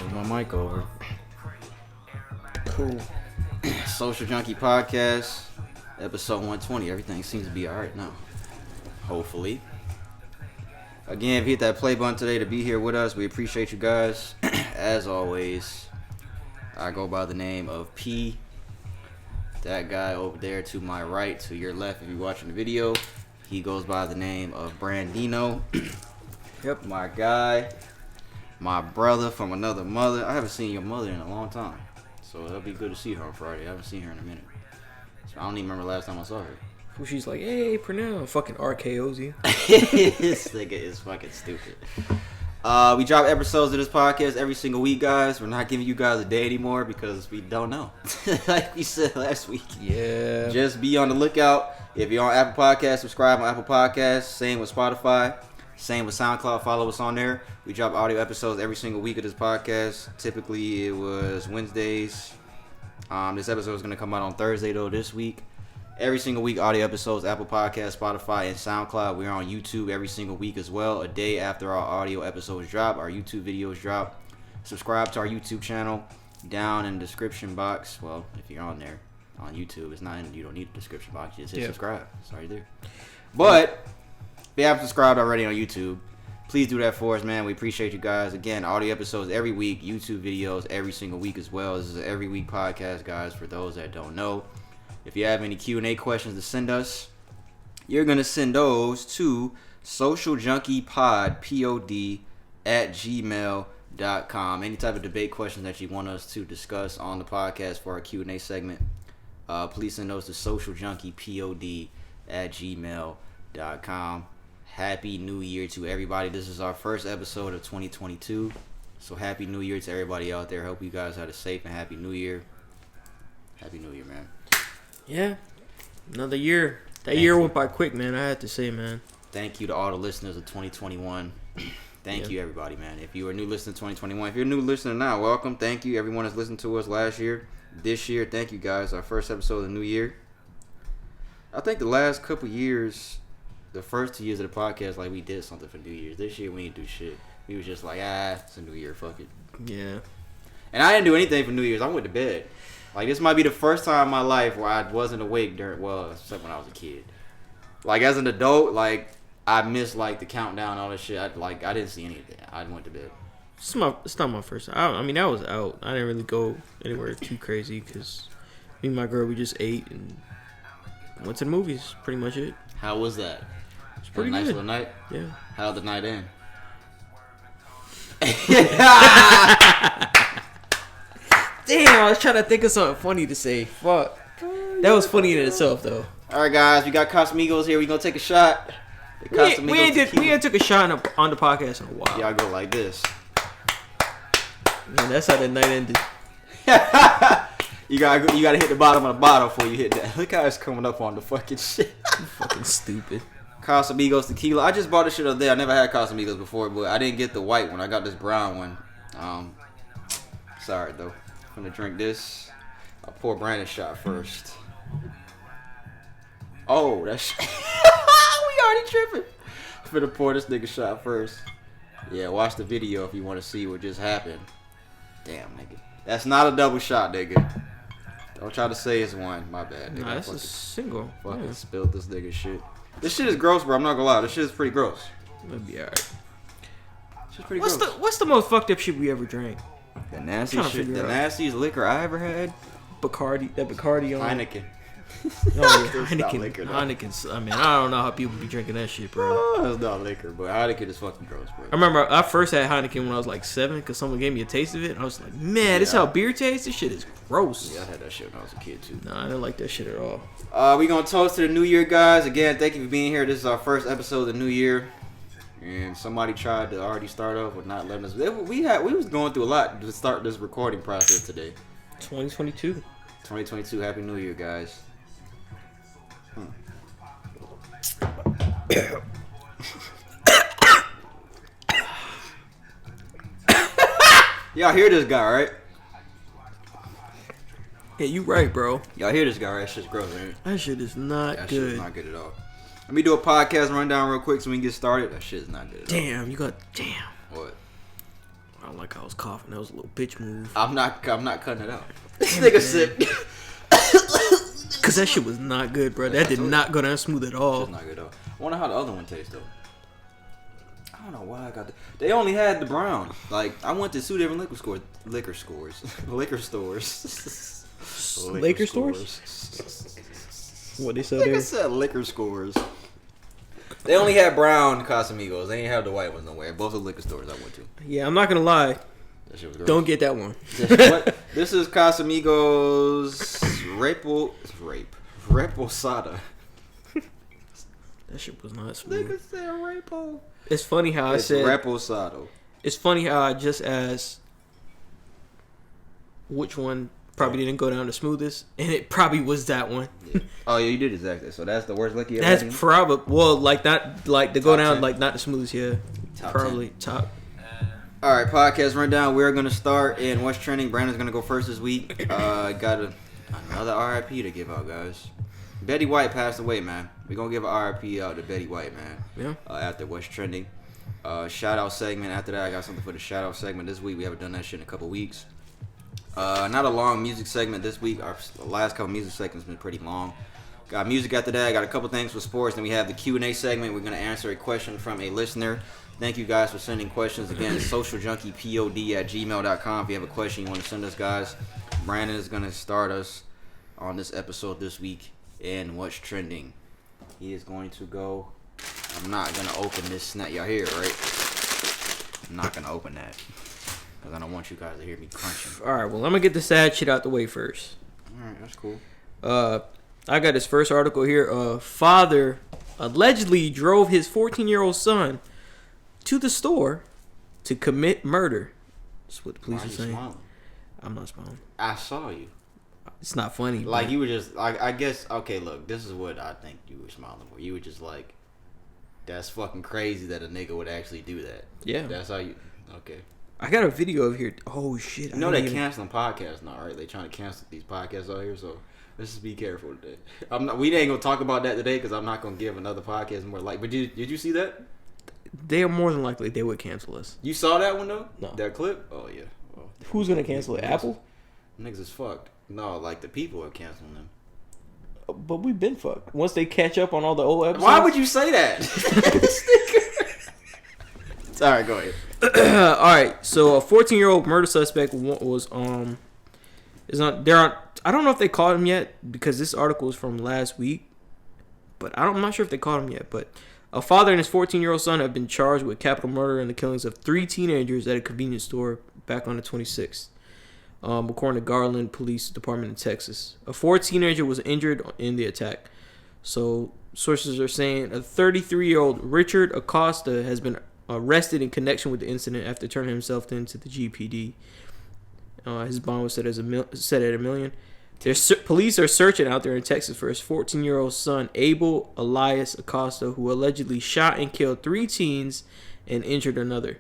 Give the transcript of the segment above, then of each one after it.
Move my mic over. Cool. Social Junkie Podcast, episode 120. Everything seems to be alright now. Hopefully. Again, if you hit that play button today to be here with us, we appreciate you guys. As always, I go by the name of P. That guy over there to my right, to your left if you're watching the video, he goes by the name of Brandino. Yep, my guy, my brother from another mother. I haven't seen your mother in a long time, so it'll be good to see her on Friday. I haven't seen her in a minute. So I don't even remember the last time I saw her. She's like, hey, Pernell, fucking RKO's you. This nigga is fucking stupid. We drop episodes of this podcast every single week, guys. We're not giving you guys a day anymore because we don't know. Like we said last week. Yeah. Just be on the lookout. If you're on Apple Podcasts, subscribe on Apple Podcasts. Same with Spotify. Same with SoundCloud. Follow us on there. We drop audio episodes every single week of this podcast. Typically, it was Wednesdays. This episode is going to come out on Thursday, though, this week. Every single week, audio episodes, Apple Podcasts, Spotify, and SoundCloud. We're on YouTube every single week as well. A day after our audio episodes drop, our YouTube videos drop. Subscribe to our YouTube channel down in the description box. Well, if you're on there on YouTube, it's not in, you don't need a description box. You just hit subscribe. It's already there. But if you haven't subscribed already on YouTube, please do that for us, man. We appreciate you guys. Again, audio episodes every week, YouTube videos every single week as well. This is an every week podcast, guys, for those that don't know. If you have any Q&A questions to send us, you're going to send those to socialjunkiePod, P-O-D, @gmail.com. Any type of debate questions that you want us to discuss on the podcast for our Q&A segment, please send those to socialjunkiePod, @gmail.com. Happy New Year to everybody. This is our first episode of 2022. So Happy New Year to everybody out there. Hope you guys had a safe and Happy New Year. Happy New Year, man. Yeah, another year. That year went by quick, man. I had to say, man. Thank you to all the listeners of 2021. Thank you, everybody, man. If you were a new listener to 2021, if you're a new listener now, welcome. Thank you, everyone that's listened to us last year, this year. Thank you, guys. Our first episode of the new year. I think the last couple years, the first 2 years of the podcast, like we did something for New Year's. This year we didn't do shit. We was just like, it's a new year, fuck it. Yeah. And I didn't do anything for New Year's. I went to bed. Like, this might be the first time in my life where I wasn't awake during, well, except when I was a kid. Like, as an adult, like, I missed, like, the countdown and all that shit. I didn't see anything. I went to bed. It's not my first time. I mean, I was out. I didn't really go anywhere too crazy because me and my girl, we just ate and went to the movies. Pretty much it. How was that? It's pretty nice good. little night? Yeah. How'd the night end? Damn, I was trying to think of something funny to say. Fuck. That was funny in itself, though. All right, guys, we got Casamigos here. We gonna take a shot. We ain't took a shot on the podcast in a while. Y'all go like this. Man, that's how the night ended. You gotta hit the bottom of the bottle before you hit that. Look how it's coming up on the fucking shit. Fucking stupid. Casamigos tequila. I just bought this shit up there. I never had Casamigos before, but I didn't get the white one. I got this brown one. Sorry though. I'm gonna drink this. I'll pour Brandon a shot first. Oh, that's we already tripping. I'm gonna pour this nigga shot first. Yeah, watch the video if you want to see what just happened. Damn, nigga. That's not a double shot, nigga. Don't try to say it's one. My bad, nigga. Nah, that's a single. Fucking spilled this nigga shit. This shit is gross, bro. I'm not gonna lie. This shit is pretty gross. It'll be alright. Pretty gross. What's the most fucked up shit we ever drank? The nastiest shit. The nastiest liquor I ever had. Bacardi. That Bacardi on Heineken. Oh, yeah. Heineken. Liquor, Heineken's. I mean, I don't know how people be drinking that shit, bro. Oh, it's not liquor, but Heineken is fucking gross, bro. I remember I first had Heineken when I was like 7 because someone gave me a taste of it. And I was like, man, this is how beer tastes? This shit is gross. Yeah, I had that shit when I was a kid, too. Nah, I didn't like that shit at all. We gonna toast to the new year, guys. Again, thank you for being here. This is our first episode of the new year. And somebody tried to already start off with not letting us. We was going through a lot to start this recording process today. 2022. 2022. Happy New Year, guys. Y'all hear this guy, right? Yeah, you right, bro. Y'all hear this guy, right? That shit's gross, ain't it? That shit is not That good. shit is not good at all. Let me do a podcast rundown real quick so we can get started. That shit's not good at all. Damn, you got... Damn. What? I don't like how I was coughing. That was a little bitch move. I'm not cutting it out. This nigga sick. Cause that shit was not good, bro. That did not go down smooth at all. It's not good though. I wonder how the other one tastes though. I don't know why I got. They only had the brown. Like I went to 2 different liquor stores. Liquor stores. What they sell Like I there? said, liquor stores. They only had brown Casamigos. They ain't have the white ones nowhere. Both the liquor stores I went to. Yeah, I'm not gonna lie. That shit was gross. Don't get that one. This is Casamigos Reposada. That shit was not smooth. Nigga said Repo. It's funny how I said Reposado. It's funny how I just asked which one probably didn't go down the smoothest, and it probably was that one. Yeah. Oh yeah, you did exactly. So that's the worst liquor you ever That's had? probably not like to go Top down 10? like not the smoothest. Yeah, Top probably 10. top. All right, podcast rundown. We're gonna start in what's trending. Brandon's gonna go first this week. Got another RIP to give out, guys. Betty White passed away, man. We're gonna give an RIP out to Betty White, man. Yeah. After what's trending. Shout out segment. After that, I got something for the shout out segment this week. We haven't done that shit in a couple weeks. Not a long music segment this week. Our last couple music segments been pretty long. Got music after that. Got a couple things for sports. Then we have the Q&A segment. We're gonna answer a question from a listener. Thank you guys for sending questions. Again, socialjunkeypod@gmail.com. If you have a question you want to send us, guys. Brandon is gonna start us on this episode this week in what's trending. He is going to go. I'm not gonna open this snap. Y'all hear it, right? I'm not gonna open that because I don't want you guys to hear me crunching. All right. Well, I'm gonna get the sad shit out the way first. All right, that's cool. I got this first article here. Father allegedly drove his 14-year-old son to the store to commit murder. That's what the police are saying. Smiling? I'm not smiling. I saw you. It's not funny. Like you were just. I guess. Okay, look. This is what I think you were smiling for. You were just like, that's fucking crazy that a nigga would actually do that. Yeah. That's how you. Okay. I got a video of here. Oh shit! You know they canceling podcasts now, right? They trying to cancel these podcasts out here, so let's just be careful today. We ain't gonna talk about that today because I'm not gonna give another podcast more like. But did you see that? They are more than likely they would cancel us. You saw that one though? No. That clip? Oh yeah. Well, Who's gonna cancel it? Apple? Niggas is fucked. No, like the people are canceling them. But we've been fucked. Once they catch up on all the old episodes. Why would you say that? Sorry, go ahead. All right. So a 14-year-old murder suspect was is on there. I don't know if they caught him yet because this article is from last week. But I'm not sure if they caught him yet. But a father and his 14-year-old son have been charged with capital murder and the killings of 3 teenagers at a convenience store back on the 26th. According to Garland Police Department in Texas. A 4th teenager was injured in the attack. So sources are saying a 33-year-old Richard Acosta has been arrested in connection with the incident after turning himself in to the GPD. His bond was set at $1 million. Police are searching out there in Texas for his 14-year-old son, Abel Elias Acosta, who allegedly shot and killed 3 teens and injured another.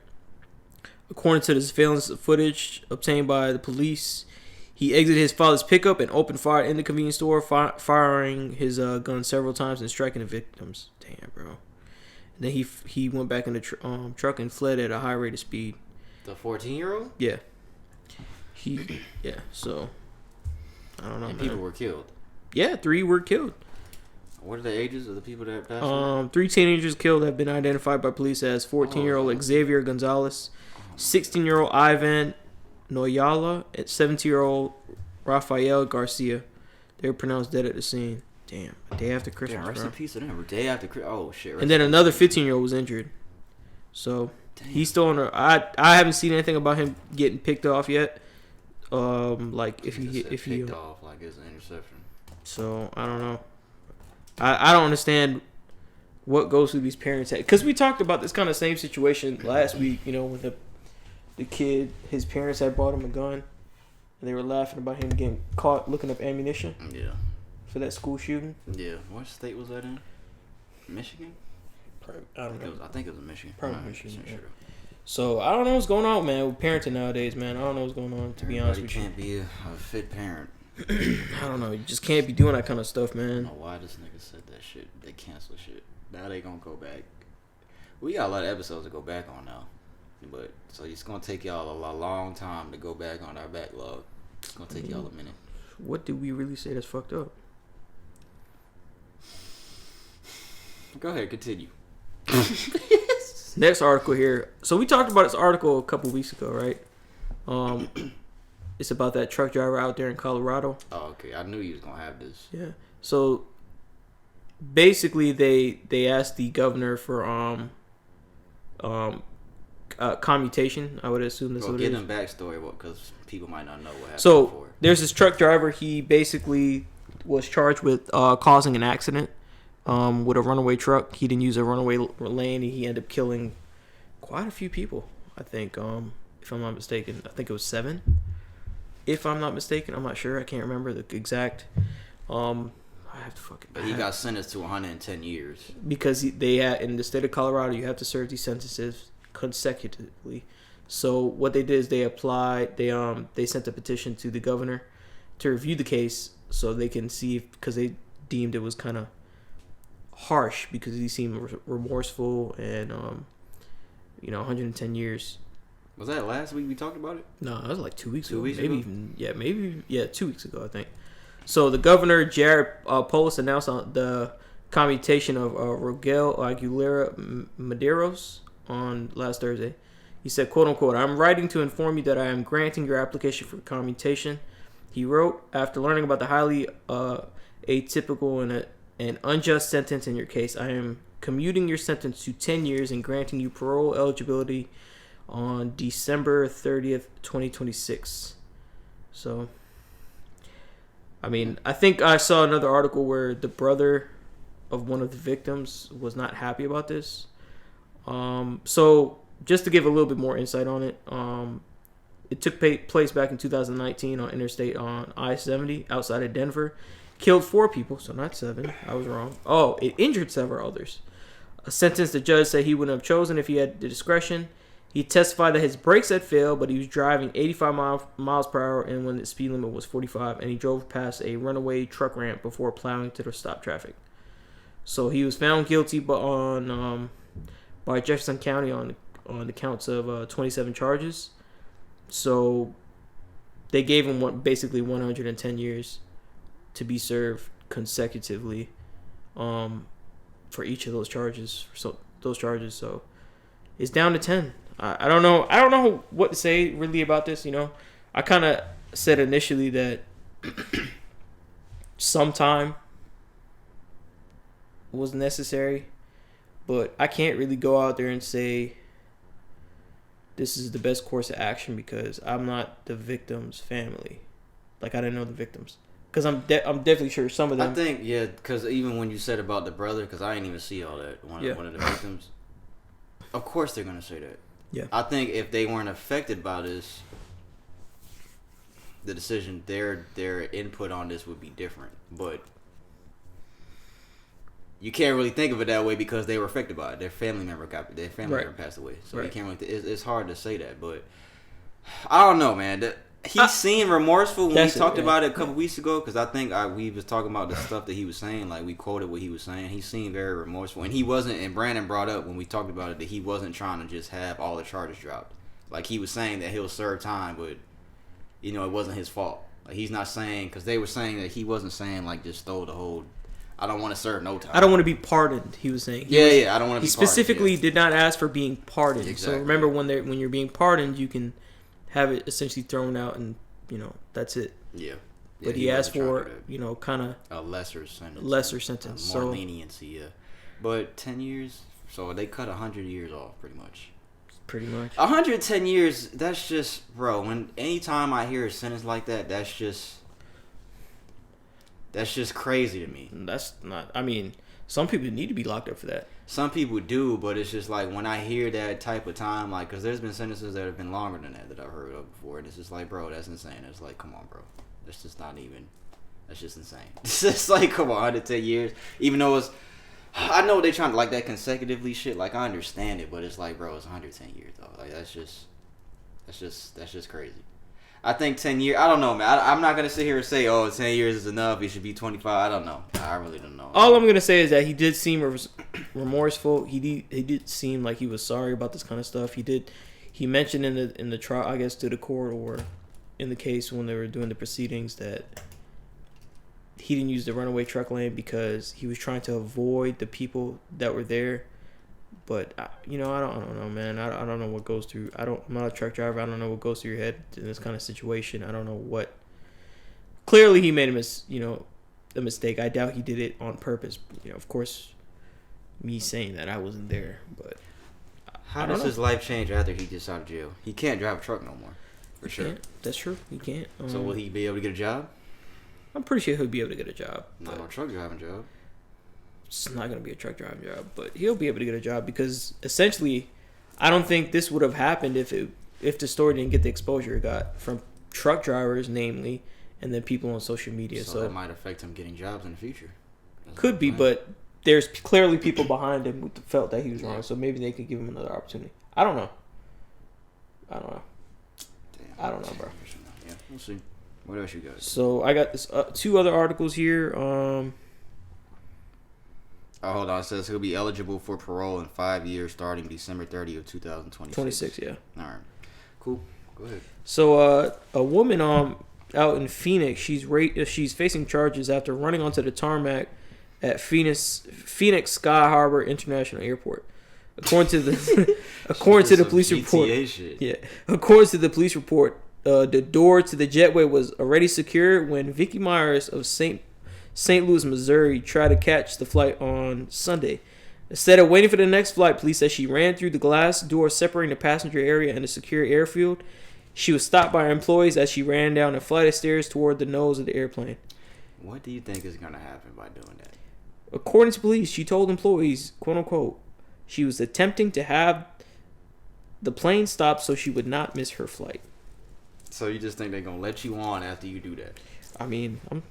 According to the surveillance footage obtained by the police, he exited his father's pickup and opened fire in the convenience store, firing his gun several times and striking the victims. Damn, bro. And then he went back in the truck and fled at a high rate of speed. The 14-year-old? Yeah. So, I don't know. And people were killed. Yeah, 3 were killed. What are the ages of the people that passed away? 3 teenagers killed have been identified by police as 14-year-old Xavier Gonzalez, 16-year-old Ivan Noyala, and 17-year-old Rafael Garcia. They were pronounced dead at the scene. Damn, a day after Christmas, Damn, rest bro. in peace to them. Day after Christmas. Oh, shit. And then another 15-year-old was injured. So, he's still on I haven't seen anything about him getting picked off yet. Like, if he picked off, like it's an interception. So, I don't know. I don't understand what goes through these parents' head. Because we talked about this kind of same situation last week, you know, when the kid, his parents had bought him a gun. And they were laughing about him getting caught looking up ammunition. Yeah. For that school shooting. Yeah. What state was that in? Michigan? I don't know. I think it was in Michigan. Probably Michigan. Sure. So, I don't know what's going on, man, with parenting nowadays, man. I don't know what's going on, to be honest with you. Can't be a fit parent. I don't know. You just can't be doing that kind of stuff, I man. don't know why this nigga said that shit. They cancel shit. Now they gonna go back. We got a lot of episodes to go back on now. But so it's gonna take y'all a long time to go back on our backlog. It's gonna take y'all a minute. What did we really say that's fucked up? Go ahead, continue. Next article here. So we talked about this article a couple weeks ago, right? It's about that truck driver out there in Colorado. Oh, okay. I knew you was gonna have this. Yeah. So basically, they asked the governor for commutation. I would assume this. Well, give them backstory, because people might not know what happened. So before. There's this truck driver. He basically was charged with causing an accident with a runaway truck. He didn't use a runaway lane. He ended up killing quite a few people. I think, if I'm not mistaken, I think it was 7. If I'm not mistaken, I'm not sure. I can't remember the exact. I have to fucking. But he got sentenced to 110 years because they had in the state of Colorado, you have to serve these sentences consecutively. So what they did is they applied. They sent a petition to the governor to review the case so they can see because they deemed it was kind of harsh because he seemed remorseful and 110 years. Was that last week we talked about it? No, it was like 2 weeks 2 ago. weeks maybe ago? even 2 weeks ago, I think. So the governor, Jared Polis, announced the commutation of Rogel Aguilera Medeiros on last Thursday. He said, quote unquote, "I'm writing to inform you that I am granting your application for commutation." He wrote, "After learning about the highly atypical and unjust sentence in your case, I am commuting your sentence to 10 years and granting you parole eligibility on December 30th, 2026. So, I mean, I think I saw another article where the brother of one of the victims was not happy about this. So, just to give a little bit more insight on it, it took place back in 2019 on Interstate on I-70 outside of Denver. Killed 4 people, so not 7. I was wrong. Oh, it injured several others. A sentence the judge said he wouldn't have chosen if he had the discretion. He testified that his brakes had failed, but he was driving 85 miles per hour and when the speed limit was 45, and he drove past a runaway truck ramp before plowing to the stop traffic. So he was found guilty by Jefferson County on the counts of 27 charges. So they gave him basically 110 years to be served consecutively for each of those charges. So it's down to 10. I don't know what to say really about this. I kind of said initially that some time was necessary, but I can't really go out there and say this is the best course of action because I'm not the victim's family. Like, I didn't know the victims. Because I'm definitely sure some of them. I think, yeah, because even when you said about the brother, because I didn't even see all that, one of the victims, of course they're going to say that. Yeah. I think if they weren't affected by this, the decision, their input on this would be different. But you can't really think of it that way because they were affected by it. Their family member passed away. So you can't really, it's hard to say that. But I don't know, man. He seemed remorseful when we talked about it a couple weeks ago because I think we was talking about the stuff that he was saying. Like, we quoted what he was saying. He seemed very remorseful. And he wasn't, and Brandon brought up when we talked about it that he wasn't trying to just have all the charges dropped. Like, he was saying that he'll serve time, but, it wasn't his fault. Like, he's not saying, because they were saying that he wasn't saying, like, just throw the whole, I don't want to serve no time. I don't want to be pardoned, he was saying. I don't want to be pardoned. He specifically did not ask for being pardoned. Exactly. So remember, when you're being pardoned, you can have it essentially thrown out and, that's it. Yeah. But he asked for, kind of a lesser sentence. More leniency, yeah. But 10 years, so they cut 100 years off, pretty much. 110 years, that's just, bro, anytime I hear a sentence like that, that's just crazy to me. That's not, some people need to be locked up for that. Some people do, but it's just like when I hear that type of time, like, because there's been sentences that have been longer than that I've heard of before, and it's just like, bro, that's insane. It's like, come on, bro. That's just not even, that's just insane. It's just like, come on, 110 years. Even though I know they're trying to, like, that consecutively shit, like, I understand it, but it's like, bro, it's 110 years, though. Like, that's just crazy. I think 10 years, I don't know, man. I'm not going to sit here and say, 10 years is enough. It should be 25. I don't know. I really don't know. All I'm going to say is that he did seem remorseful. He did seem like he was sorry about this kind of stuff. He he mentioned in the trial, I guess, to the court or in the case when they were doing the proceedings, that he didn't use the runaway truck lane because he was trying to avoid the people that were there. But I don't know, man. I don't know what goes through. I'm not a truck driver. I don't know what goes through your head in this kind of situation. I don't know what. Clearly, he made a mistake. I doubt he did it on purpose. Of course, me saying that, I wasn't there, but how does his life change after he gets out of jail? He can't drive a truck no more, for sure. That's true. He can't. So will he be able to get a job? I'm pretty sure he'll be able to get a job. Not a truck driving job. It's not going to be a truck driving job, but he'll be able to get a job because essentially, I don't think this would have happened if the story didn't get the exposure it got from truck drivers, namely, and then people on social media. So that might affect him getting jobs in the future. Could be, but there's clearly people behind him who felt that he was wrong, so maybe they could give him another opportunity. I don't know. Damn, I don't know, bro. Yeah, we'll see. What else you got? So I got this 2 other articles here. Hold on. It says he'll be eligible for parole in 5 years starting December 30th, 2026. 26, yeah. All right. Cool. Go ahead. So a woman out in Phoenix, she's facing charges after running onto the tarmac at Phoenix Sky Harbor International Airport. According to the police report. Shit. Yeah. According to the police report, the door to the jetway was already secured when Vicky Myers of St. Louis, Missouri, tried to catch the flight on Sunday. Instead of waiting for the next flight, police said she ran through the glass door separating the passenger area and the secure airfield. She was stopped by employees as she ran down a flight of stairs toward the nose of the airplane. What do you think is going to happen by doing that? According to police, she told employees, quote unquote, she was attempting to have the plane stop so she would not miss her flight. So you just think they're going to let you on after you do that? I mean, you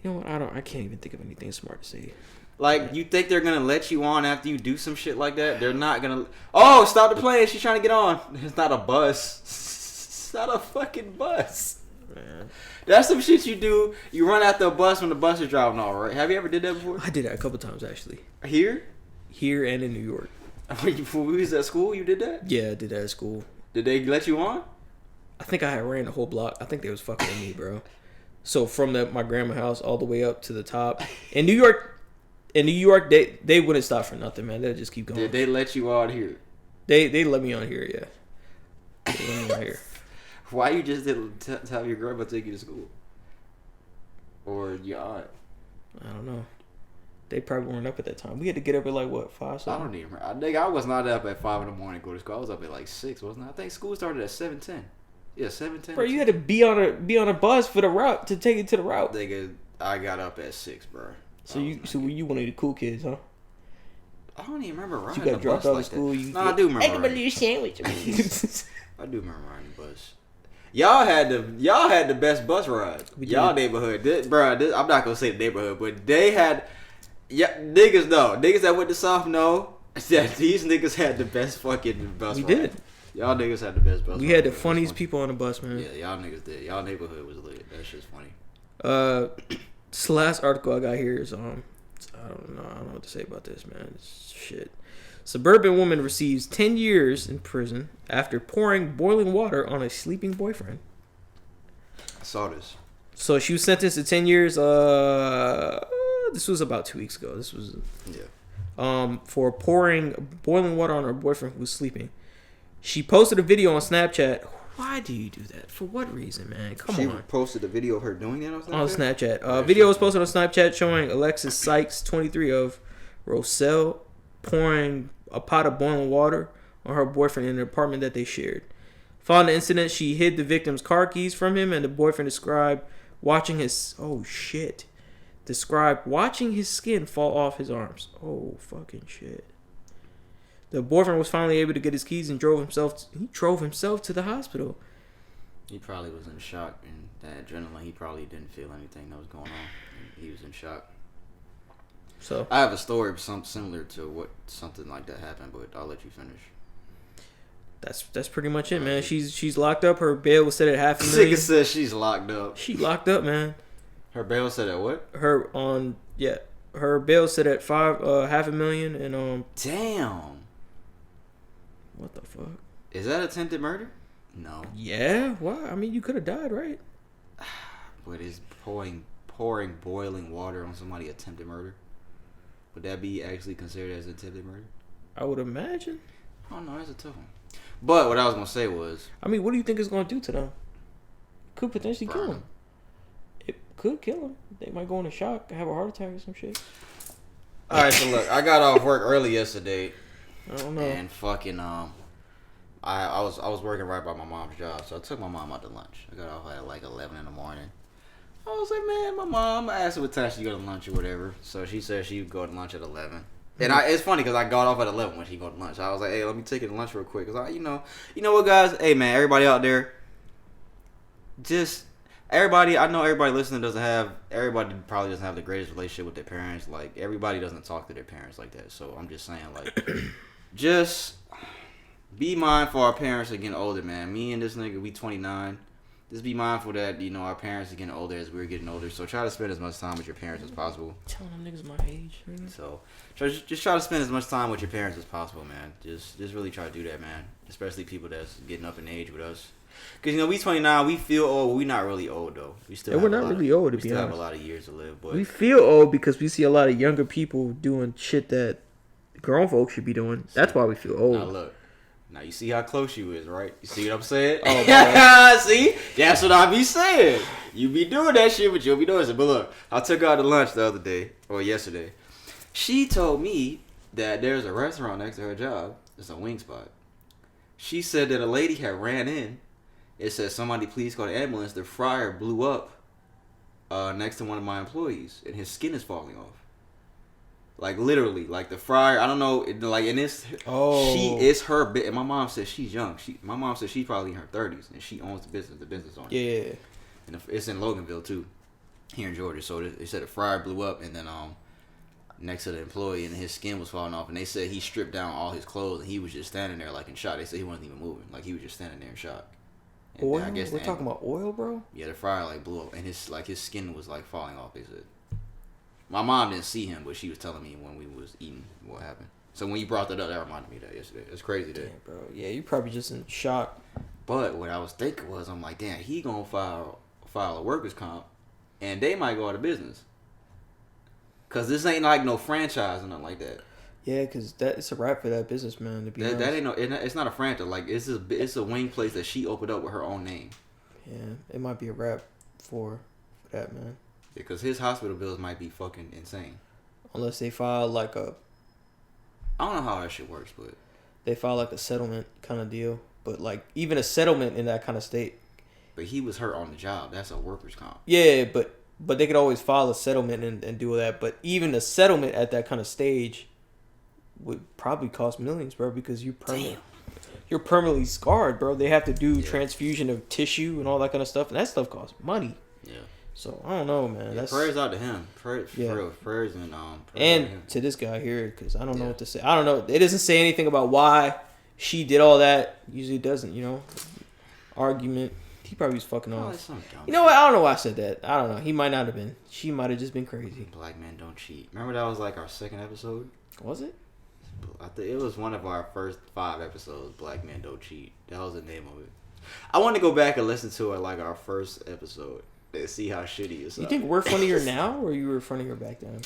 know what? I can't even think of anything smart to say. Like, you think they're going to let you on after you do some shit like that? They're not going to... Oh, stop the plane. She's trying to get on. It's not a bus. It's not a fucking bus. Man. That's some shit you do. You run after a bus when the bus is driving off, right? Have you ever did that before? I did that a couple times, actually. Here? Here and in New York. When we was at school, you did that? Yeah, I did that at school. Did they let you on? I think I had ran the whole block. I think they was fucking with me, bro. So from my grandma's house all the way up to the top. In New York, they wouldn't stop for nothing, man. They'd just keep going. Did they let you on here? They let me on here, yeah. They let me on here. Why you just didn't tell your grandma to take you to school? Or your aunt? I don't know. They probably weren't up at that time. We had to get up at like what, 5? I don't even remember. I was not up at 5 in the morning to go to school. I was up at like 6, wasn't I? I think school started at 7:10. Yeah, 7:10. Bro, you had to be on a bus for the route to take it to the route. Nigga, I got up at 6, bro. So you one of the cool kids, huh? I don't even remember riding you got the dropped bus out like of school. that. I do remember. I can believe sandwich. I do remember riding the bus. Y'all had the best bus ride. Y'all neighborhood, I'm not gonna say the neighborhood, but they had. Yeah, niggas that went to South know that these niggas had the best fucking bus ride. We did. Y'all niggas had the best bus. We had the funniest people on the bus, man. Yeah, y'all niggas did. Y'all neighborhood was lit. That shit's funny. This last article I got here is I don't know what to say about this, man. It's shit. Suburban woman receives 10 years in prison after pouring boiling water on a sleeping boyfriend. I saw this. So she was sentenced to 10 years. This was about 2 weeks ago. This was for pouring boiling water on her boyfriend who was sleeping. She posted a video on Snapchat. Why do you do that? For what reason, man? Come on. She posted a video of her doing that on Snapchat? On Snapchat. Video was posted on Snapchat showing Alexis Sykes, 23, of Roselle, pouring a pot of boiling water on her boyfriend in an apartment that they shared. Following the incident, she hid the victim's car keys from him, and the boyfriend described watching his skin fall off his arms. Oh, fucking shit. The boyfriend was finally able to get his keys and drove himself to the hospital. He probably was in shock, and that adrenaline, he probably didn't feel anything that was going on. He was in shock. So I have a story of something similar to something like that happened, but I'll let you finish. That's pretty much it, man. She's locked up. Her bail was set at $500,000. Nigga says she's locked up. She locked up, man. Her bail set at what? Her bail set at $500,000 and Damn. What the fuck? Is that attempted murder? No. Yeah. Well, I mean, you could have died, right? But is pouring boiling water on somebody attempted murder? Would that be actually considered as attempted murder? I would imagine. Oh no, that's a tough one. But what I was gonna say was, I mean, what do you think it's gonna do to them? Could potentially kill burn them. It could kill them. They might go into shock, have a heart attack or some shit. All right, so look, I got off work early yesterday, I don't know. and fucking I was working right by my mom's job, so I took my mom out to lunch. I got off at like 11 in the morning. I was like, man, my mom. I asked her what time she go to lunch or whatever. So she said she would go to lunch at 11. And it's funny because I got off at 11 when she go to lunch. I was like, hey, let me take her to lunch real quick. Because, you know what, guys? Hey, man, everybody out there, just everybody. I know everybody listening doesn't have. Everybody probably doesn't have the greatest relationship with their parents. Like, everybody doesn't talk to their parents like that. So I'm just saying, like, just be mindful. Our parents are getting older, man. Me and this nigga, we 29. Just be mindful that, you know, our parents are getting older as we're getting older. So try to spend as much time with your parents as possible. Telling them niggas my age. Man. So just try to spend as much time with your parents as possible, man. Just really try to do that, man. Especially people that's getting up in age with us. Because, you know, we 29, we feel old. We're not really old, though. We still we're not really old, to be honest. We still have a lot of years to live. But we feel old because we see a lot of younger people doing shit that grown folks should be doing. That's why we feel old. Now, look. Now, you see how close you is, right? You see what I'm saying? Oh, man. See? That's what I be saying. You be doing that shit, but you'll be doing it. But look, I took her out to lunch the other day, or yesterday. She told me that there's a restaurant next to her job. It's a wing spot. She said that a lady had ran in. It said, somebody please call the ambulance. The fryer blew up next to one of my employees, and his skin is falling off. Like, literally, like the fryer, I don't know, like, and it's, she is her, and my mom says she's young. My mom says she's probably in her 30s, and she owns the business owner. Yeah. And it's in Loganville, too, here in Georgia. So they said the fryer blew up, and then next to the employee, and his skin was falling off, and they said he stripped down all his clothes, and he was just standing there, like, in shock. They said he wasn't even moving. Like, he was just standing there in shock. And oil? We're talking about oil, bro? Yeah, the fryer, like, blew up, and his skin was, like, falling off, they said. My mom didn't see him, but she was telling me when we was eating what happened. So when you brought that up, that reminded me of that yesterday. It's crazy that. Damn, bro. Yeah, you probably just in shock. But what I was thinking was, I'm like, damn, he gonna file a workers' comp, and they might go out of business. Cause this ain't like no franchise or nothing like that. Yeah, cause it's a wrap for that business, man. To be honest, that ain't no. It's not a franchise. Like it's a wing place that she opened up with her own name. Yeah, it might be a wrap for that, man. Because his hospital bills might be fucking insane. Unless they file like a... I don't know how that shit works, but... They file like a settlement kind of deal. But like, even a settlement in that kind of state... But he was hurt on the job. That's a workers' comp. Yeah, but they could always file a settlement and do all that. But even a settlement at that kind of stage would probably cost millions, bro. Because you're permanently scarred, bro. They have to do transfusion of tissue and all that kind of stuff. And that stuff costs money. Yeah. So I don't know, man. Yeah, prayers out to him. Prayers and to this guy here, because I don't know what to say. I don't know. It doesn't say anything about why she did all that. Usually it doesn't, you know. Argument. He probably was fucking off. You know what? I don't know why I said that. I don't know. He might not have been. She might have just been crazy. Black men don't cheat. Remember that was like our second episode? Was it? I think it was one of our first 5 episodes. Black men don't cheat. That was the name of it. I want to go back and listen to it like our first episode. And see how shitty it's. You think we're funnier now, or you were funnier back then?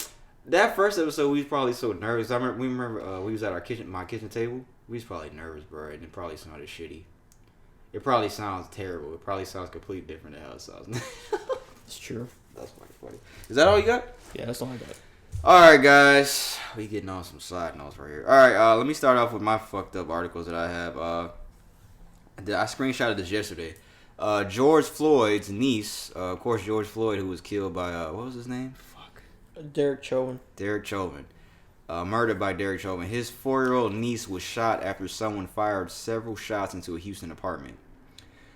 That first episode, we was probably so nervous. We remember we was at my kitchen table. We was probably nervous, bro, and it probably sounded shitty. It probably sounds terrible. It probably sounds completely different than how it sounds. It's true. That's funny. Is that all you got? Yeah, that's all I got. All right, guys. We getting on some side notes right here. All right, let me start off with my fucked up articles that I have. I screenshotted this yesterday. George Floyd's niece, of course, George Floyd, who was killed by, what was his name? Derek Chauvin. Murdered by Derek Chauvin. His 4-year-old niece was shot after someone fired several shots into a Houston apartment.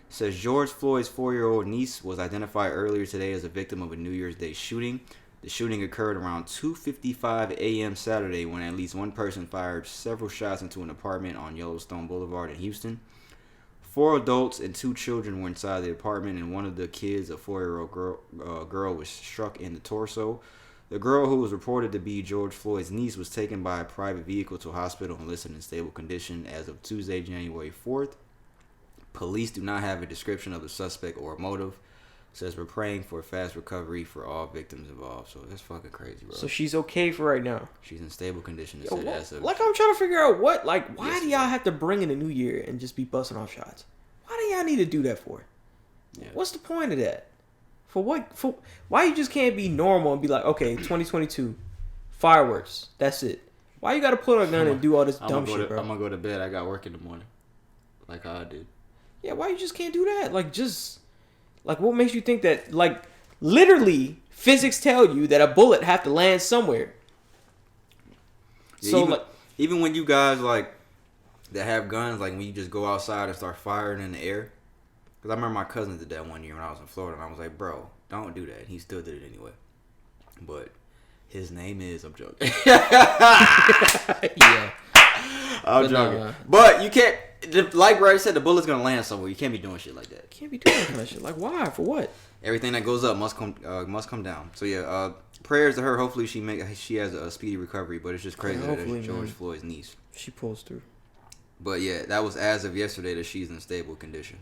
It says George Floyd's 4-year-old niece was identified earlier today as a victim of a New Year's Day shooting. The shooting occurred around 2:55 a.m. Saturday when at least one person fired several shots into an apartment on Yellowstone Boulevard in Houston. 4 adults and 2 children were inside the apartment, and one of the kids, a 4-year-old girl, was struck in the torso. The girl who was reported to be George Floyd's niece was taken by a private vehicle to a hospital and listed in stable condition as of Tuesday, January 4th. Police do not have a description of the suspect or a motive. Says we're praying for a fast recovery for all victims involved. So that's fucking crazy, bro. So she's okay for right now. She's in stable condition. Yo, like I'm trying to figure out why do y'all have to bring in the new year and just be busting off shots? Why do y'all need to do that for? Yeah. What's the point of that? For what? For why you just can't be normal and be like, okay, 2022, fireworks. That's it. Why you got to pull a gun and do all this dumb shit, bro? I'm gonna go to bed. I got work in the morning, like how I did. Yeah, why you just can't do that? Like, what makes you think that, like, literally, physics tell you that a bullet have to land somewhere. Yeah, so, even when you guys, like, that have guns, like, when you just go outside and start firing in the air. Because I remember my cousin did that one year when I was in Florida, and I was like, bro, don't do that. He still did it anyway. But his name is, I'm joking. Yeah. I'm joking. But you can't. Like Brad said, the bullet's gonna land somewhere. You can't be doing shit like that. Can't be doing that kind of shit. Like, why? For what? Everything that goes up must come down. So yeah, prayers to her. Hopefully she has a speedy recovery. But it's just crazy that it's George Floyd's niece. She pulls through. But yeah, that was as of yesterday that she's in stable condition.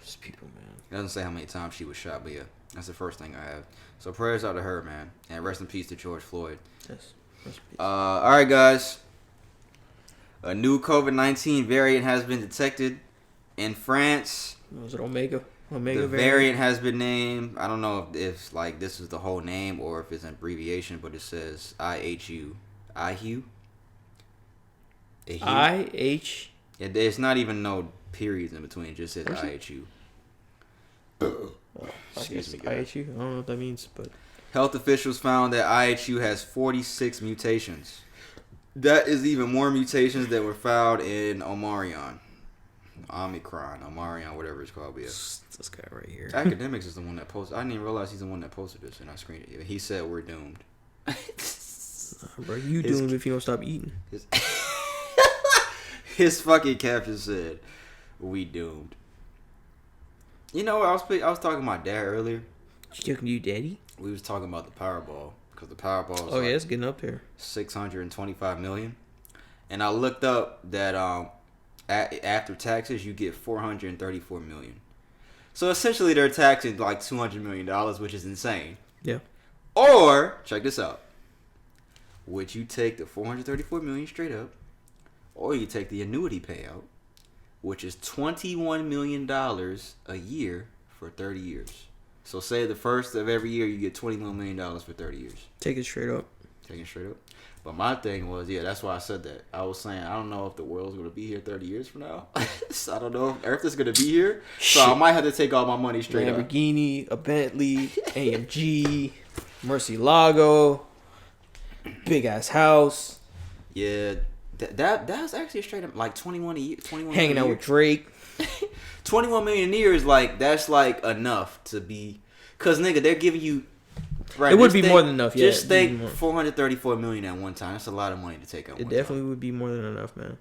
Just people, man. It doesn't say how many times she was shot, but yeah, that's the first thing I have. So prayers out to her, man, and rest in peace to George Floyd. Yes. All right, guys. A new COVID-19 variant has been detected in France. Was it Omega? The variant has been named. I don't know if like this is the whole name or if it's an abbreviation, but it says IHU. IHU? IH? It's not even no periods in between. It just says IHU. Excuse me, IHU? I don't know what that means, but... Health officials found that IHU has 46 mutations. That is even more mutations that were found in Omicron, whatever it's called. Yeah. This guy right here. Academics is the one that posted. I didn't even realize he's the one that posted this, and I screened it. He said we're doomed. Bro, you doomed if you don't stop eating. His fucking caption said, "We doomed." You know, I was talking to my dad earlier. You talking to you, daddy? We was talking about the Powerball. Because the Powerball is yeah, it's getting up there. 625 million. And I looked up that after taxes, you get 434 million. So essentially, they're taxing like $200 million, which is insane. Yeah. Or, check this out. Would you take the 434 million straight up, or you take the annuity payout, which is $21 million a year for 30 years. So say the first of every year you get $21 million for 30 years. Take it straight up. Take it straight up. But my thing was, yeah, that's why I said that. I was saying, I don't know if the world's going to be here 30 years from now. So I don't know if Earth is going to be here. So I might have to take all my money straight up. Lamborghini, a Bentley, AMG, Murcielago, big ass house. Yeah, that's actually a straight up like 21 a year. 21 hanging out with Drake. 21 million a year is like, that's like enough to be, cause nigga, they're giving you. Right, it would be more than enough. Yeah, just think 434 million at one time. That's a lot of money to take at one time. It definitely would be more than enough, man.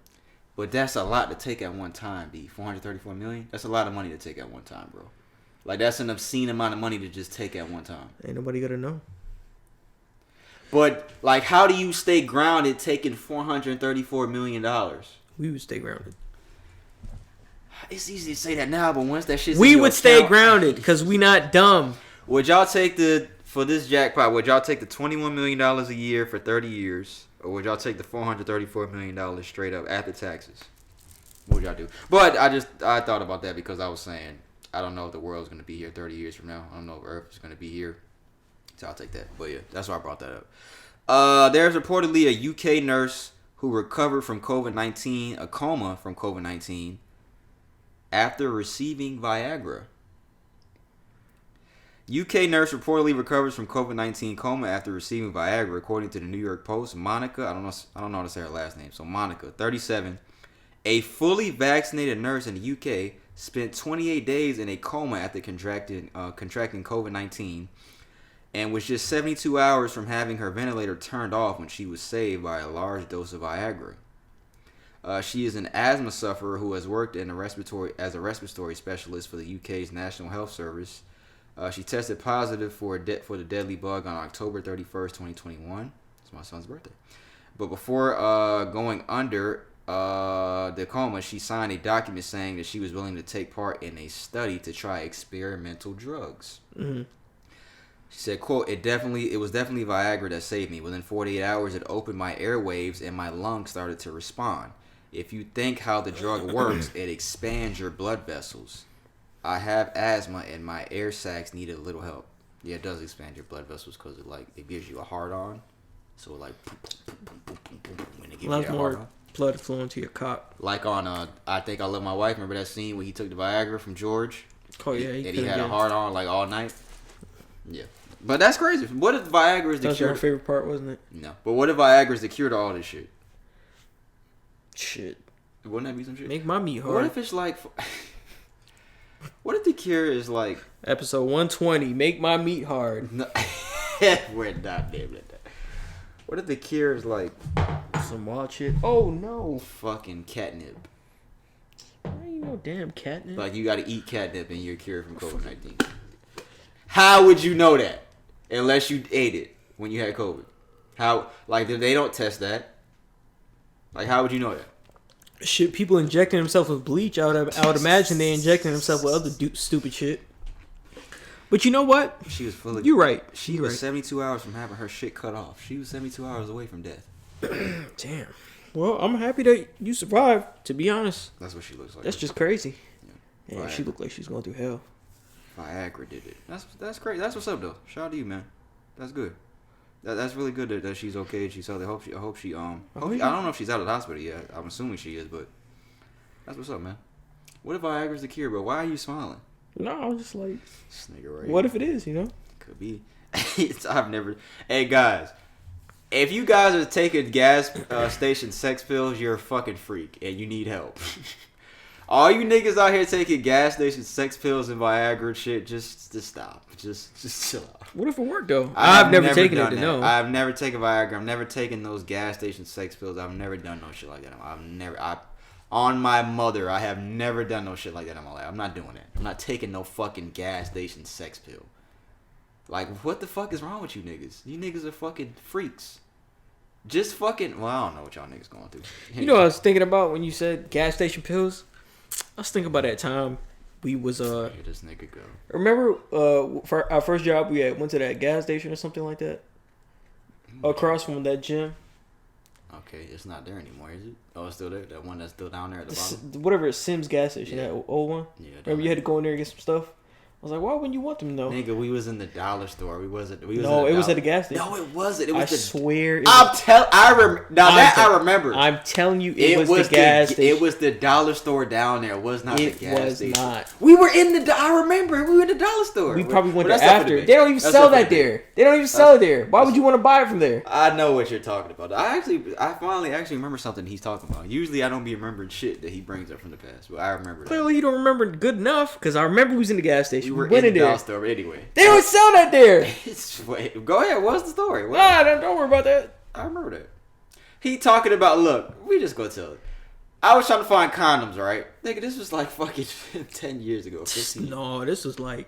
But that's a lot to take at one time, B. 434 million. That's a lot of money to take at one time, bro. Like that's an obscene amount of money to just take at one time. Ain't nobody gonna know. But like, how do you stay grounded taking $434 million? We would stay grounded. It's easy to say that now, but once that shit's we would stay grounded because we not dumb. Would y'all take for this jackpot, would y'all take the $21 million a year for 30 years, or would y'all take the $434 million straight up after taxes? What would y'all do? But I thought about that because I was saying, I don't know if the world's going to be here 30 years from now. I don't know if Earth is going to be here. So I'll take that. But yeah, that's why I brought that up. There's reportedly a UK nurse who recovered from COVID-19, a coma from COVID-19, after receiving Viagra. UK nurse reportedly recovers from COVID-19 coma after receiving Viagra, according to the New York Post. Monica, I don't know how to say her last name. So Monica, 37, a fully vaccinated nurse in the UK, spent 28 days in a coma after contracting COVID-19, and was just 72 hours from having her ventilator turned off when she was saved by a large dose of Viagra. She is an asthma sufferer who has worked as a respiratory specialist for the UK's National Health Service. She tested positive for the deadly bug on October 31st, 2021. It's my son's birthday. But before going under the coma, she signed a document saying that she was willing to take part in a study to try experimental drugs. Mm-hmm. She said, quote, it was definitely Viagra that saved me. Within 48 hours, it opened my airwaves and my lungs started to respond. If you think how the drug works, it expands your blood vessels. I have asthma and my air sacs needed a little help. Yeah, it does expand your blood vessels because it gives you a hard on. So when it gives you a hard on. Blood flowing to your cock. Like on I Think I Love My Wife. Remember that scene where he took the Viagra from George? Oh yeah, he had a hard on like all night. Yeah, but that's crazy. What if Viagra is the cure? That's my favorite part, wasn't it? No, but what if Viagra is the cure to all this shit? Shit, wouldn't that be some shit? Make my meat hard. What if it's like? What if the cure is like episode 120? Make my meat hard. No, we're not naming it that. What if the cure is like some wild shit? Oh no, fucking catnip. Why you no damn catnip? Like you got to eat catnip and you're cured from COVID-19. How would you know that unless you ate it when you had COVID? How like they don't test that? Like how would you know that? Shit, people injecting themselves with bleach. I would imagine they injecting themselves with other stupid shit. But you know what? She was full of. You're right. She was 72 hours from having her shit cut off. She was 72 hours away from death. Damn. Well, I'm happy that you survived. To be honest. That's what she looks like. That's just crazy. Yeah. Yeah, she looked like she's going through hell. Viagra did it. That's great. That's what's up though. Shout out to you, man. That's good. That's really good that she's okay. She's healthy. I hope she I don't know if she's out of the hospital yet. I'm assuming she is, but that's what's up, man. What if Viagra's the cure, bro? Why are you smiling? No, I'm just like, this nigga right what here. if it is? You know, could be. I've never. Hey guys, if you guys are taking gas station sex pills, you're a fucking freak and you need help. All you niggas out here taking gas station sex pills and Viagra and shit, just stop. Just chill out. What if it worked though? I've never taken it to know. I've never taken Viagra. I've never taken those gas station sex pills. I've never done no shit like that. On my mother, I have never done no shit like that in my life. I'm not doing it. I'm not taking no fucking gas station sex pill. Like, what the fuck is wrong with you niggas? You niggas are fucking freaks. Just fucking, well, I don't know what y'all niggas going through. You know what I was thinking about when you said gas station pills? I was thinking about that time we was Here this nigga go. Remember for our first job we went to that gas station or something like that? Across from that gym. Okay, it's not there anymore, is it? Oh, it's still there? That one that's still down there at the bottom? Whatever, Sims gas station, that old one? Yeah. Remember you had to go in there and get some stuff? I was like, why wouldn't you want them though? Nigga, we was in the dollar store. We was No, it was at the gas station. No, it wasn't. It was I swear. I remember. I'm telling you, it was the gas station. It was the dollar store down there. It was not the gas station. It was not. We were I remember. We were in the dollar store. We probably went there after. They don't even sell that there. They don't even sell it there. Why would you want to buy it from there? I know what you're talking about. I finally remember something he's talking about. Usually I don't be remembering shit that he brings up from the past, but I remember that. Clearly you don't remember good enough, because I remember we was in the gas station. We were in the dollar store anyway. They don't sell that there. Wait, go ahead. What's the story? Don't worry about that. I remember that. He talking about, look, we just gonna tell it. I was trying to find condoms, right? Nigga, this was like fucking 10 years ago. 15. No, this was like...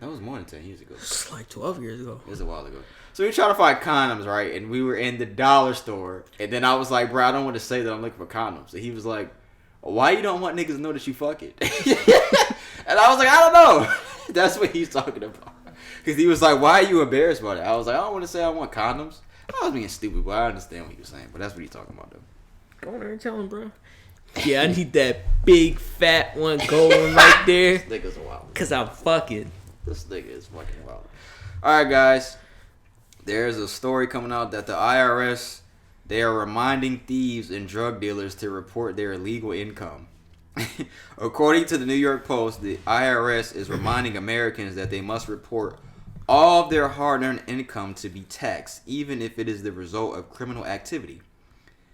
That was more than 10 years ago. It's like 12 years ago. It was a while ago. So we were trying to find condoms, right? And we were in the dollar store. And then I was like, bro, I don't want to say that I'm looking for condoms. And he was like, why you don't want niggas to know that you fuck it? And I was like, I don't know. That's what he's talking about. Because he was like, why are you embarrassed about it? I was like, I don't want to say I want condoms. I was being stupid, but I understand what he was saying. But that's what he's talking about, though. Go in there and tell him, bro. Yeah, I need that big, fat one going right there. This nigga's wild. Because I'm fucking. This nigga is fucking wild. All right, guys. There's a story coming out that the IRS, they are reminding thieves and drug dealers to report their illegal income. According to the New York Post, the IRS is reminding Americans that they must report all of their hard-earned income to be taxed, even if it is the result of criminal activity.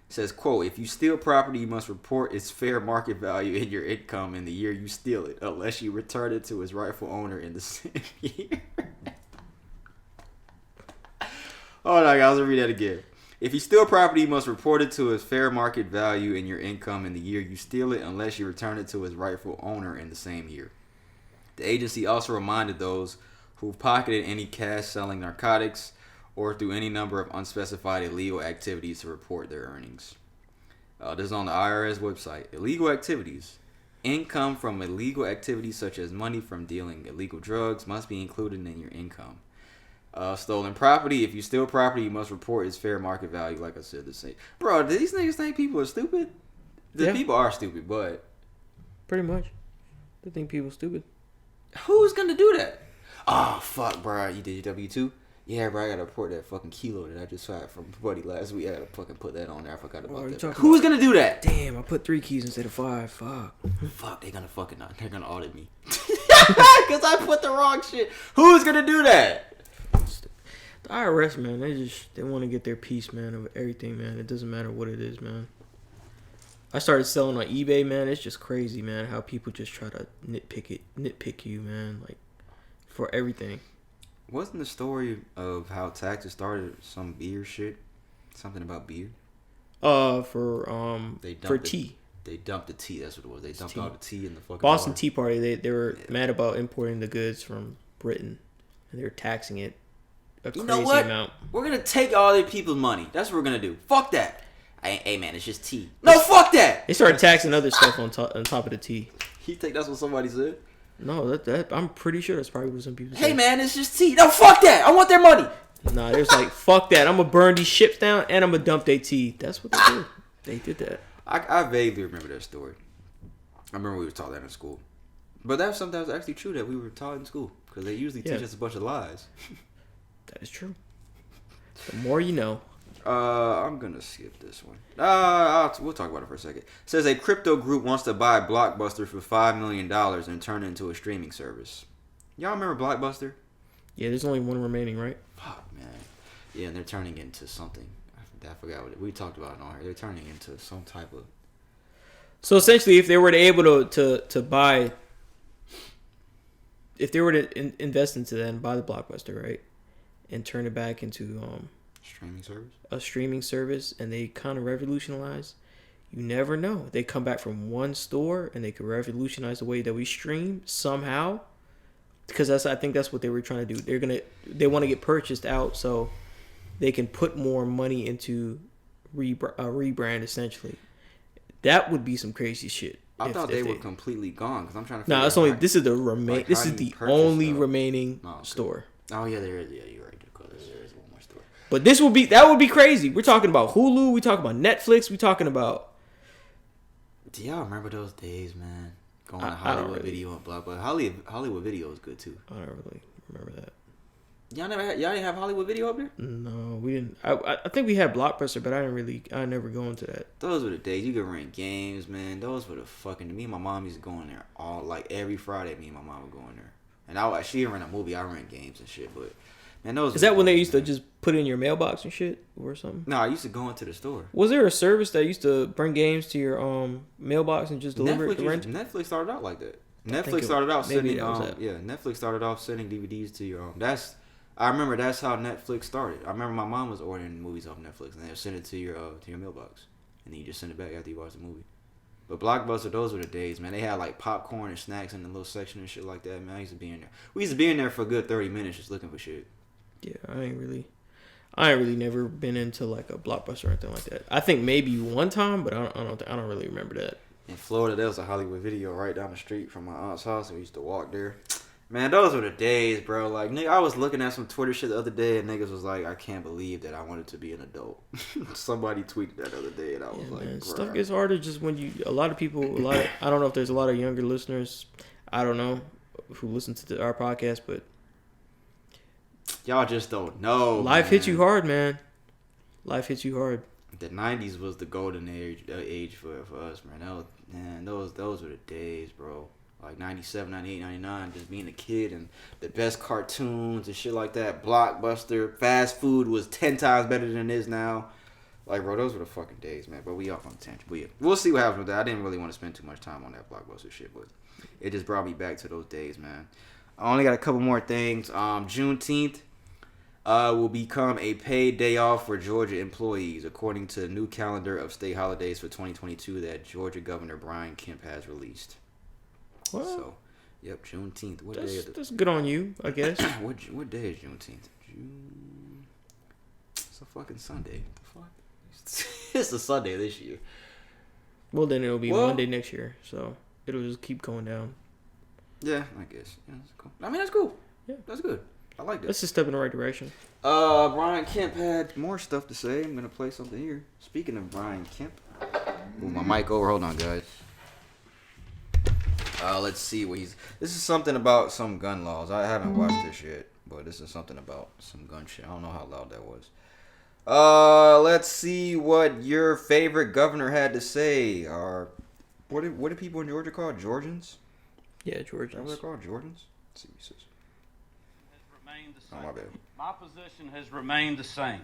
It says, quote, if you steal property, you must report its fair market value in your income in the year you steal it, unless you return it to its rightful owner in the same year. Hold on, guys, I'll read that again. If you steal property, you must report it to its fair market value in your income in the year you steal it, unless you return it to its rightful owner in the same year. The agency also reminded those who've pocketed any cash selling narcotics or through any number of unspecified illegal activities to report their earnings. This is on the IRS website. Illegal activities. Income from illegal activities such as money from dealing illegal drugs must be included in your income. Stolen property. If you steal property, you must report its fair market value. Like I said, the same. Bro, do these niggas think people are stupid? The people are stupid, but pretty much, they think people are stupid. Who's gonna do that? Oh fuck, bro, you did your W-2? Yeah, bro, I gotta report that fucking kilo that I just fired from Buddy last week. I gotta fucking put that on there. I forgot about that. Who's gonna do that? Damn, I put 3 keys instead of 5. Fuck, they're gonna audit me because I put the wrong shit. Who's gonna do that? The IRS, man, they want to get their piece, man, of everything, man. It doesn't matter what it is, man. I started selling on eBay, man. It's just crazy, man, how people just try to nitpick you, man, like, for everything. Wasn't the story of how taxes started some beer shit? Something about beer? For tea. They dumped the tea, that's what it was. They dumped all the tea in the fucking Boston water. Tea Party, they were mad about importing the goods from Britain, and they were taxing it a crazy amount. We're gonna take all their people's money. That's what we're gonna do. Fuck that. Hey man, it's just tea. No, fuck that. They started taxing other stuff on top of the tea. You think that's what somebody said? No, that I'm pretty sure that's probably what some people said. Hey man, it's just tea. No, fuck that. I want their money. Nah, there's like, fuck that. I'm gonna burn these ships down and I'm gonna dump their tea. That's what they did. They did that. I vaguely remember that story. I remember we were taught that in school. But that was something that was actually true that we were taught in school. Because they usually teach us a bunch of lies. That is true. The more you know. I'm gonna skip this one. We'll talk about it for a second. It says a crypto group wants to buy Blockbuster for $5 million and turn it into a streaming service. Y'all remember Blockbuster? Yeah, there's only one remaining, right? Fuck, man. Yeah, and they're turning into something. I forgot what we talked about it on here. They're turning into some type of. So essentially, if they were able to buy, if they were to invest into that and buy the Blockbuster, right, and turn it back into streaming service, a streaming service, and they kind of revolutionize. You never know. They come back from one store and they could revolutionize the way that we stream somehow. Because I think that's what they were trying to do. They want to get purchased out so they can put more money into a rebrand essentially. That would be some crazy shit. I thought they were completely gone because I'm trying to. No, it's only this is the This is the only remaining store. Oh yeah, there is. Yeah, you're right. There is one more store. But that would be crazy. We're talking about Hulu. We talking about Netflix. We talking about. Do y'all remember those days, man? Going to Hollywood Video and blah blah. Hollywood Video is good too. I don't really remember that. Y'all didn't have Hollywood Video up there? No, we didn't. I think we had Blockbuster, but I never go into that. Those were the days you could rent games, man. Those were the fucking. Me and my mom used to go in there every Friday. Me and my mom would go in there, and she didn't rent a movie. I rent games and shit. But man, those. Is that when they used to just put it in your mailbox and shit or something? No, I used to go into the store. Was there a service that used to bring games to your mailbox and just deliver it to rent? Netflix started out like that. Netflix started off sending DVDs to your I remember that's how Netflix started. I remember my mom was ordering movies off Netflix and they would send it to your mailbox, and then you just send it back after you watch the movie. But Blockbuster, those were the days, man. They had like popcorn and snacks in the little section and shit like that, man. I used to be in there. We used to be in there for a good 30 minutes just looking for shit. Yeah, I ain't really never been into like a Blockbuster or anything like that. I think maybe one time, but I don't really remember that. In Florida, there was a Hollywood Video right down the street from my aunt's house, and we used to walk there. Man, those were the days, bro. Like, nigga, I was looking at some Twitter shit the other day, and niggas was like, I can't believe that I wanted to be an adult. Somebody tweeted that the other day, and I was like, man, stuff gets harder just when I don't know if there's a lot of younger listeners, I don't know, who listen to our podcast, but y'all just don't know. Life hits you hard, man. Life hits you hard. The 90s was the golden age for us, man. Those were the days, bro. Like 97, 98, 99, just being a kid and the best cartoons and shit like that. Blockbuster, fast food was 10 times better than it is now. Like, bro, those were the fucking days, man. But we off on the tangent. But yeah, we'll see what happens with that. I didn't really want to spend too much time on that Blockbuster shit, but it just brought me back to those days, man. I only got a couple more things. Juneteenth will become a paid day off for Georgia employees, according to the new calendar of state holidays for 2022 that Georgia Governor Brian Kemp has released. What? So, Yep, Juneteenth. What day That's, is it? that's good on you, I guess. What day is Juneteenth? June. It's a fucking Sunday. The fuck? It's a Sunday this year. Well, then it'll be Monday next year, so it'll just keep going down. Yeah, I guess. Yeah, that's cool. I mean, that's cool. Yeah, that's good. I like that. That's a step in the right direction. Brian Kemp had more stuff to say. I'm gonna play something here. Speaking of Brian Kemp, move my mic over. Hold on, guys. Let's see what he's. This is something about some gun laws. I haven't watched this yet, but this is something about some gun shit. I don't know how loud that was. Let's see what your favorite governor had to say. What do people in Georgia call Georgians? Yeah, Georgians. Is that what they're called, Georgians? Let's see what he says. Oh, my bad. My position has remained the same.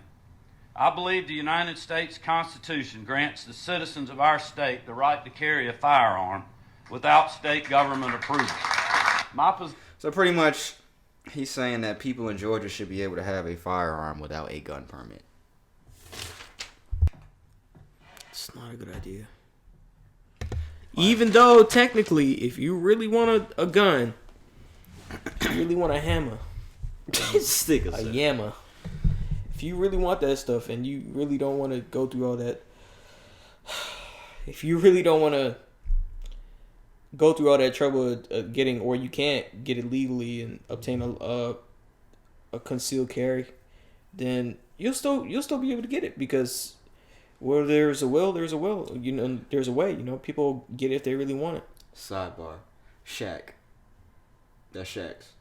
I believe the United States Constitution grants the citizens of our state the right to carry a firearm without state government approval. So pretty much, he's saying that people in Georgia should be able to have a firearm without a gun permit. It's not a good idea. Even though, technically, if you really want a gun, if you really want a hammer, a yammer, if you really want that stuff and you really don't want to go through all that, if you really don't want to go through all that trouble of getting, or you can't get it legally and obtain a concealed carry, then you'll still be able to get it, because where there's a will, there's a will. You know, there's a way. You know, people get it if they really want it. Sidebar. Shaq. That's Shaq's.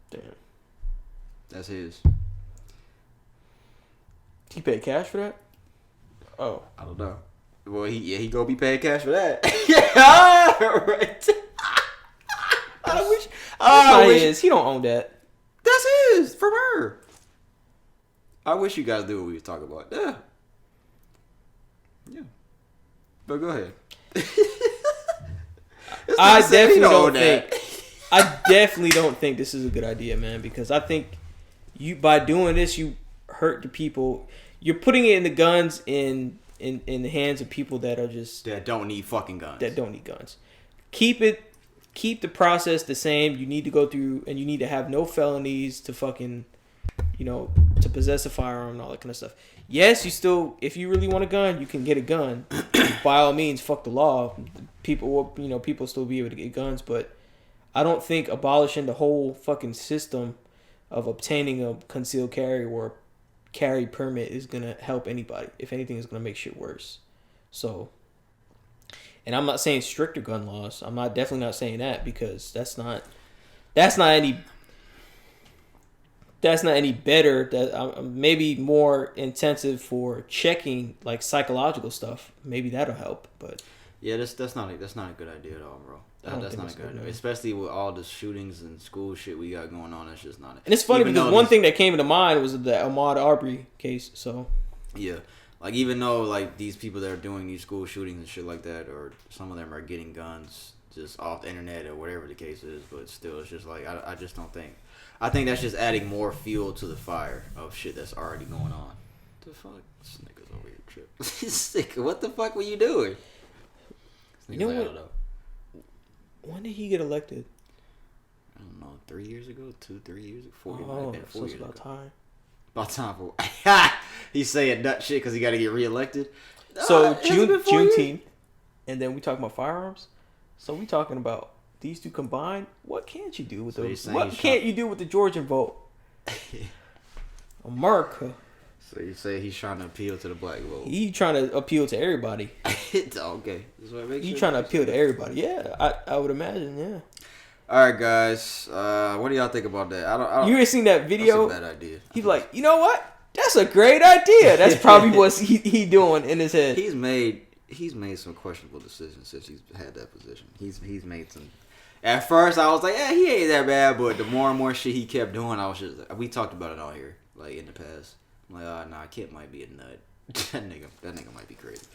Damn. That's his. He paid cash for that? Oh. I don't know. Well, he gonna be paying cash for that. Yeah, right. I wish he don't own that. That's his from her. I wish you guys knew what we was talking about. Yeah. Yeah. But go ahead. I definitely don't think this is a good idea, man, because I think by doing this you hurt the people. You're putting it in the guns in the hands of people that are just that don't need fucking guns. That don't need guns. Keep the process the same. You need to go through, and you need to have no felonies to fucking, to possess a firearm and all that kind of stuff. Yes, if you really want a gun, you can get a gun. By all means, fuck the law. People still be able to get guns, but I don't think abolishing the whole fucking system of obtaining a concealed carry or carry permit is gonna help anybody. If anything, it's gonna make shit worse. So, and I'm not saying stricter gun laws. I'm definitely not saying that, because that's not any better. That maybe more intensive for checking like psychological stuff. Maybe that'll help. But yeah, that's not a good idea at all, bro. That's not a good idea, especially with all the shootings and school shit we got going on. That's just not it. And it's funny because one thing that came into mind was the Ahmaud Arbery case. So yeah, like even though like these people that are doing these school shootings and shit like that, or some of them are getting guns just off the internet or whatever the case is, but still, it's just like I just don't think. I think that's just adding more fuel to the fire of shit that's already going on. What the fuck? This nigga's over here tripping. He's sick. What the fuck were you doing? You know what? When did he get elected? I don't know. 3 years ago? 3 years ago? 4 years ago. 4 years It's about ago. time. About time for... He's saying nut shit because he got to get reelected. So Juneteenth, and then we talking about firearms. So we talking about these two combined. What can't you do with those? What can't you do with the Georgian vote? America. So you say he's trying to appeal to the black vote? He trying to appeal to everybody. Okay. He trying to appeal to everybody. Yeah, I would imagine. Yeah. All right, guys. What do y'all think about that? I don't. You ain't seen that video? That's a bad idea. He's like, you know what? That's a great idea. That's probably what he doing in his head. He's made some questionable decisions since he's had that position. He's made some. At first, I was like, yeah, he ain't that bad. But the more and more shit he kept doing, I was just. We talked about it all here, like in the past. I'm like, nah, Kip might be a nut. that nigga might be crazy.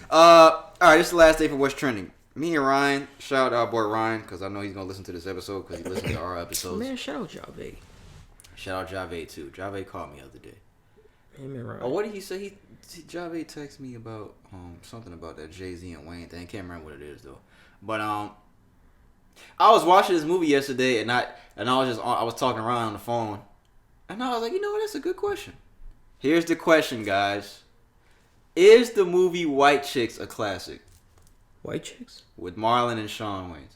All right, this is the last day for What's Trending. Me and Ryan, shout out boy Ryan, because I know he's gonna listen to this episode because he listens to our episodes. Man, shout out Jave. Shout out Jave too. Jave called me the other day. Man, Ryan. Oh, what did he say? Jave texted me about something about that Jay-Z and Wayne thing. I can't remember what it is though. But I was watching this movie yesterday, and I was talking around on the phone, and I was like, you know what? That's a good question. Here's the question, guys: is the movie White Chicks a classic? White Chicks with Marlon and Shawn Wayans.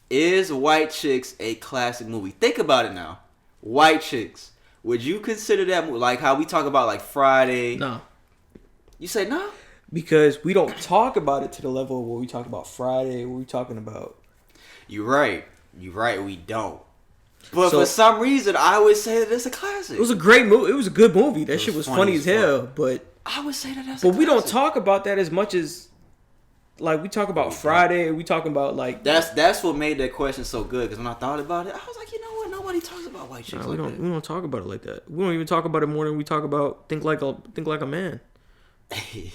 Is White Chicks a classic movie? Think about it now. White Chicks. Would you consider that movie like how we talk about like Friday? No. You say no? Because we don't talk about it to the level where we talk about Friday. What we talking about? You're right. We don't. But for some reason, I would say that it's a classic. It was a great movie. It was a good movie. That shit was funny as hell. But I would say that's. But we don't talk about that as much as. Like, we talk about Friday, we talking about, like... That's what made that question so good, because when I thought about it, I was like, you know what? Nobody talks about White Chicks we don't talk about it like that. We don't even talk about it more than we talk about Think Like a Man. Think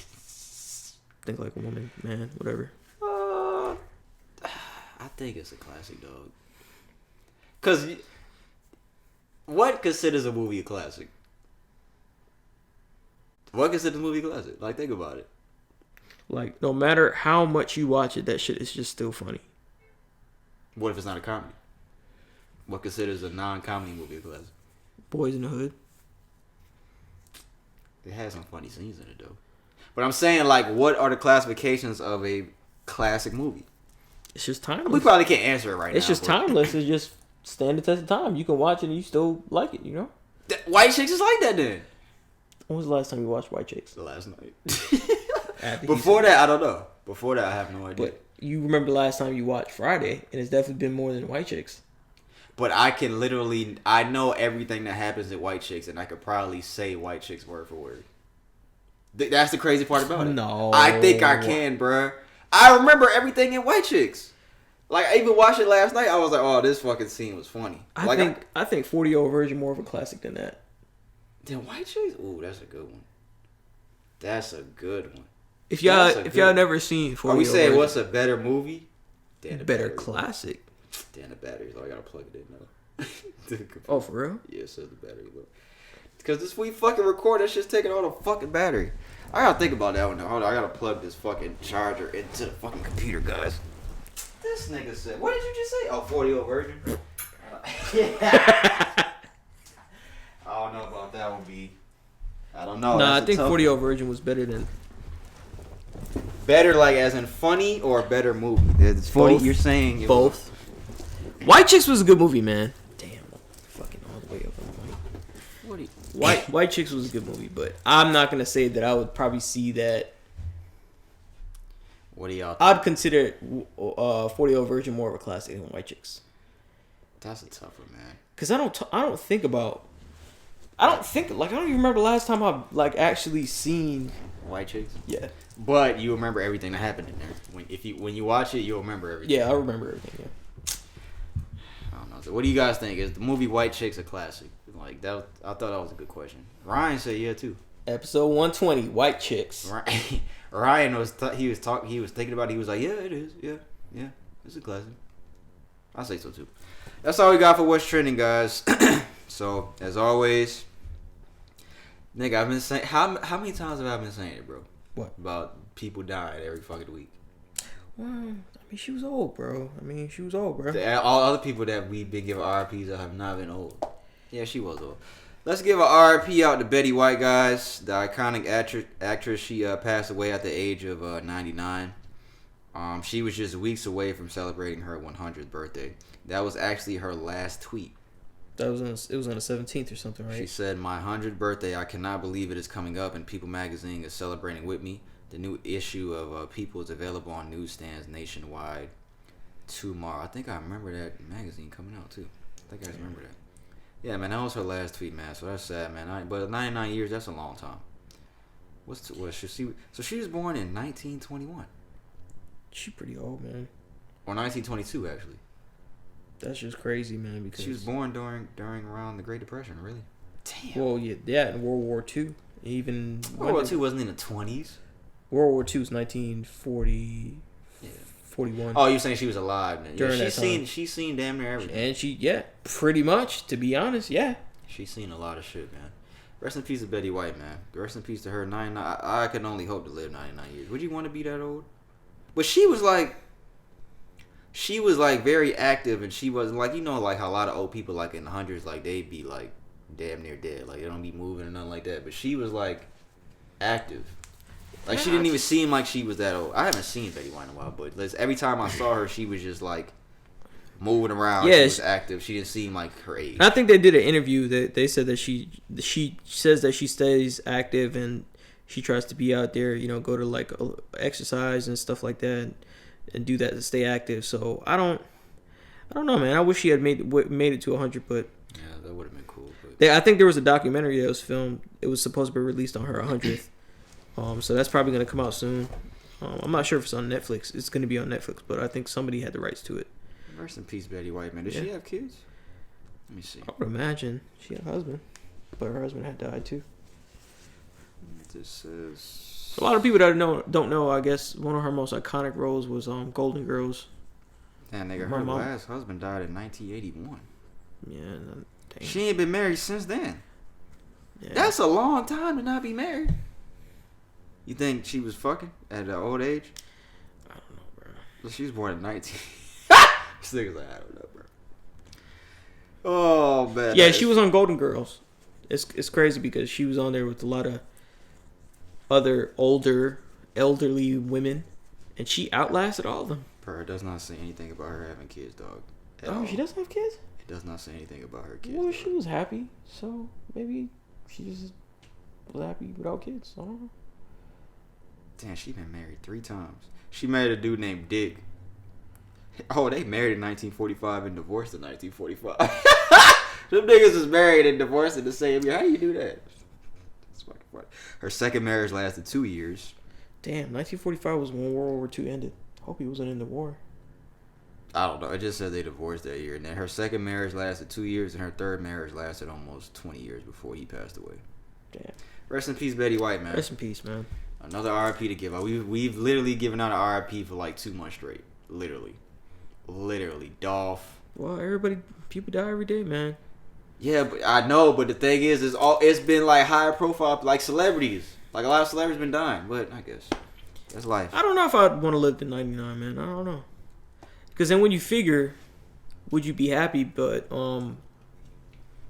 Like a Woman, man, whatever. I think it's a classic, dog. Because what considers a movie a classic? What considers a movie a classic? Like, think about it. Like, no matter how much you watch it, that shit is just still funny. What if it's not a comedy? What considers a non-comedy movie a classic? Boys in the Hood. It has some funny scenes in it, though. But I'm saying, like, what are the classifications of a classic movie? It's just timeless. We probably can't answer it right now. It's just timeless. It's just stand the test of time. You can watch it and you still like it, you know? White Chicks is like that, then. When was the last time you watched White Chicks? The last night. Before that, I don't know. Before that, I have no idea. But you remember the last time you watched Friday, and it's definitely been more than White Chicks. But I know everything that happens in White Chicks, and I could probably say White Chicks word for word. That's the crazy part about it. No. I think I can, bruh. I remember everything in White Chicks. Like, I even watched it last night. I was like, oh, this fucking scene was funny. I think 40-Year-Old Virgin more of a classic than that. Then White Chicks? Ooh, that's a good one. That's a good one. If y'all never seen 40-Year-Old Are we saying Virgin, what's a better movie? Better classic. Damn, the batteries. Oh, I gotta plug it in now. Oh, for real? Yeah, it says the battery low. Because this we fucking record, that shit's taking all the fucking battery. I gotta think about that one now. Hold on, I gotta plug this fucking charger into the fucking computer, guys. This nigga said, what did you just say? Oh, 40-Year-Old Virgin? Yeah. I don't know about that one, B. I don't know. Nah, I think 40-Year-Old Virgin was better than... Better, like, as in funny or a better movie? It's 40, you're saying... Both. White Chicks was a good movie, man. Damn, fucking all the way up on the mic. White Chicks was a good movie, but I'm not going to say that I would probably see that... What do y'all think? I'd consider 40-Year-Old Virgin more of a classic than White Chicks. That's a tough one, man. Because I don't think, I don't even remember last time I've, like, actually seen... White Chicks? Yeah. But you remember everything that happened in there. When you watch it, you'll remember everything. Yeah, I remember everything, yeah. I don't know. So what do you guys think? Is the movie White Chicks a classic? Like that, I thought that was a good question. Ryan said yeah too. Episode 120, White Chicks. Ryan was thinking about it. He was like, yeah, it is. Yeah, it's a classic. I say so too. That's all we got for what's trending, guys. So as always, nigga, I've been saying how many times have I been saying it, bro? What? About people dying every fucking week. Well, I mean, she was old, bro. All other people that we've been giving RIPs have not been old. Yeah, she was old. Let's give a RIP out to Betty White, guys. The iconic actress. She passed away at the age of 99. She was just weeks away from celebrating her 100th birthday. That was actually her last tweet. It was on the 17th or something, right? She said, "My 100th birthday. I cannot believe it is coming up, and People Magazine is celebrating with me. The new issue of People is available on newsstands nationwide tomorrow." I think I remember that magazine coming out too. I think I remember that. Yeah, man, that was her last tweet, man. So that's sad, man. But 99 years, that's a long time. So she was born in 1921. She pretty old, man. Or 1922, actually. That's just crazy, man. Because she was born during around the Great Depression, really. Damn. Well, yeah, in World War II. Even World War II wasn't in the 20s. World War II was 1940. Yeah. 41. Oh, you're saying she was alive then? During that time. She's seen damn near everything. And pretty much, to be honest, yeah. She's seen a lot of shit, man. Rest in peace to Betty White, man. Rest in peace to her. 99. I can only hope to live 99 years. Would you want to be that old? But she was like she was like very active, and she wasn't like, you know, like how a lot of old people like in the hundreds, like they'd be like damn near dead, like they don't be moving or nothing like that. But she was like active. Like she didn't even seem like she was that old. I haven't seen Betty White in a while, but every time I saw her, she was just like moving around. Yeah, she was active. She didn't seem like her age. I think they did an interview that they said that she says that she stays active and she tries to be out there, you know, go to like exercise and stuff like that, and do that to stay active. So I don't know, man. I wish she had made it to 100, but yeah, that would have been cool. But I think there was a documentary that was filmed. It was supposed to be released on her 100th. So that's probably gonna come out soon. I'm not sure if it's on Netflix. It's gonna be on Netflix, but I think somebody had the righs to it. Rest in peace, Betty White, man. Did she have kids? Let me see. I would imagine she had a husband, but her husband had died too. This is a lot of people that don't know. I guess one of her most iconic roles was Golden Girls. Damn, nigga, her last husband died in 1981. Yeah, dang. She ain't been married since then. Yeah. That's a long time to not be married. You think she was fucking at an old age? I don't know, bro. She was born in 19. This nigga's like, I don't know, bro. Oh man. Yeah, she was on Golden Girls. It's crazy because she was on there with a lot of other elderly women, and she outlasted all of them. Bro, it does not say anything about her having kids, dog. Oh, she doesn't have kids? It does not say anything about her kids. Well, she was happy, so maybe she just was happy without kids. I don't know. Damn, she been married 3 times. She married a dude named Dick. Oh, they married in 1945 and divorced in 1945. Them niggas was married and divorced in the same year. How do you do that? That's fucking funny. Her second marriage lasted 2 years. Damn, 1945 was when World War II ended. Hope he wasn't in the war. I don't know. It just said they divorced that year. And then her second marriage lasted 2 years, and her third marriage lasted almost 20 years before he passed away. Damn. Rest in peace, Betty White, man. Rest in peace, man. Another RIP to give out. We've literally given out an RIP for like 2 months straight. Literally. Dolph. Well, people die every day, man. Yeah, but I know. But the thing is, it's been like higher profile, like celebrities. Like a lot of celebrities been dying. But I guess that's life. I don't know if I'd want to live to 99, man. I don't know. Because then when you figure, would you be happy? But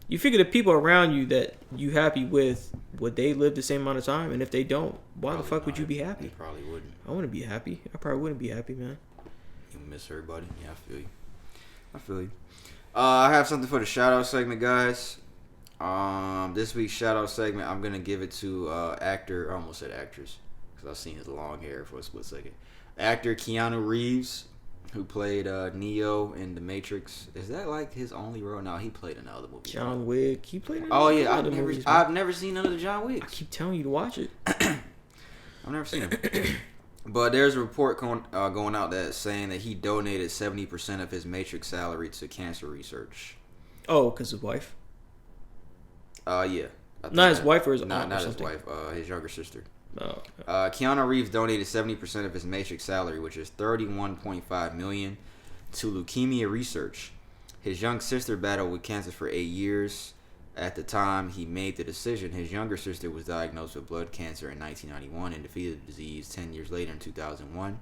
you figure the people around you that you happy with, would they live the same amount of time? And if they don't, why probably the fuck would you be happy? They probably wouldn't. I wouldn't be happy. I probably wouldn't be happy, man. You miss everybody. Yeah, I feel you. I have something for the shout-out segment, guys. This week's shout-out segment, I'm going to give it to actor, I almost said actress, because I've seen his long hair for a split second. Actor Keanu Reeves, who played Neo in The Matrix. Is that like his only role? No, he played in another movie. John Wick. He played in I've never seen none of the John Wicks. I keep telling you to watch it. I've never seen it. But there's a report going out that's saying that he donated 70% of his Matrix salary to cancer research. Oh, because his wife? Yeah. Not his wife or his aunt? Not his wife. His younger sister. Oh. Keanu Reeves donated 70% of his Matrix salary, which is $31.5 million, to leukemia research. His young sister battled with cancer for 8 years. At the time he made the decision, his younger sister was diagnosed with blood cancer in 1991 and defeated the disease 10 years later in 2001.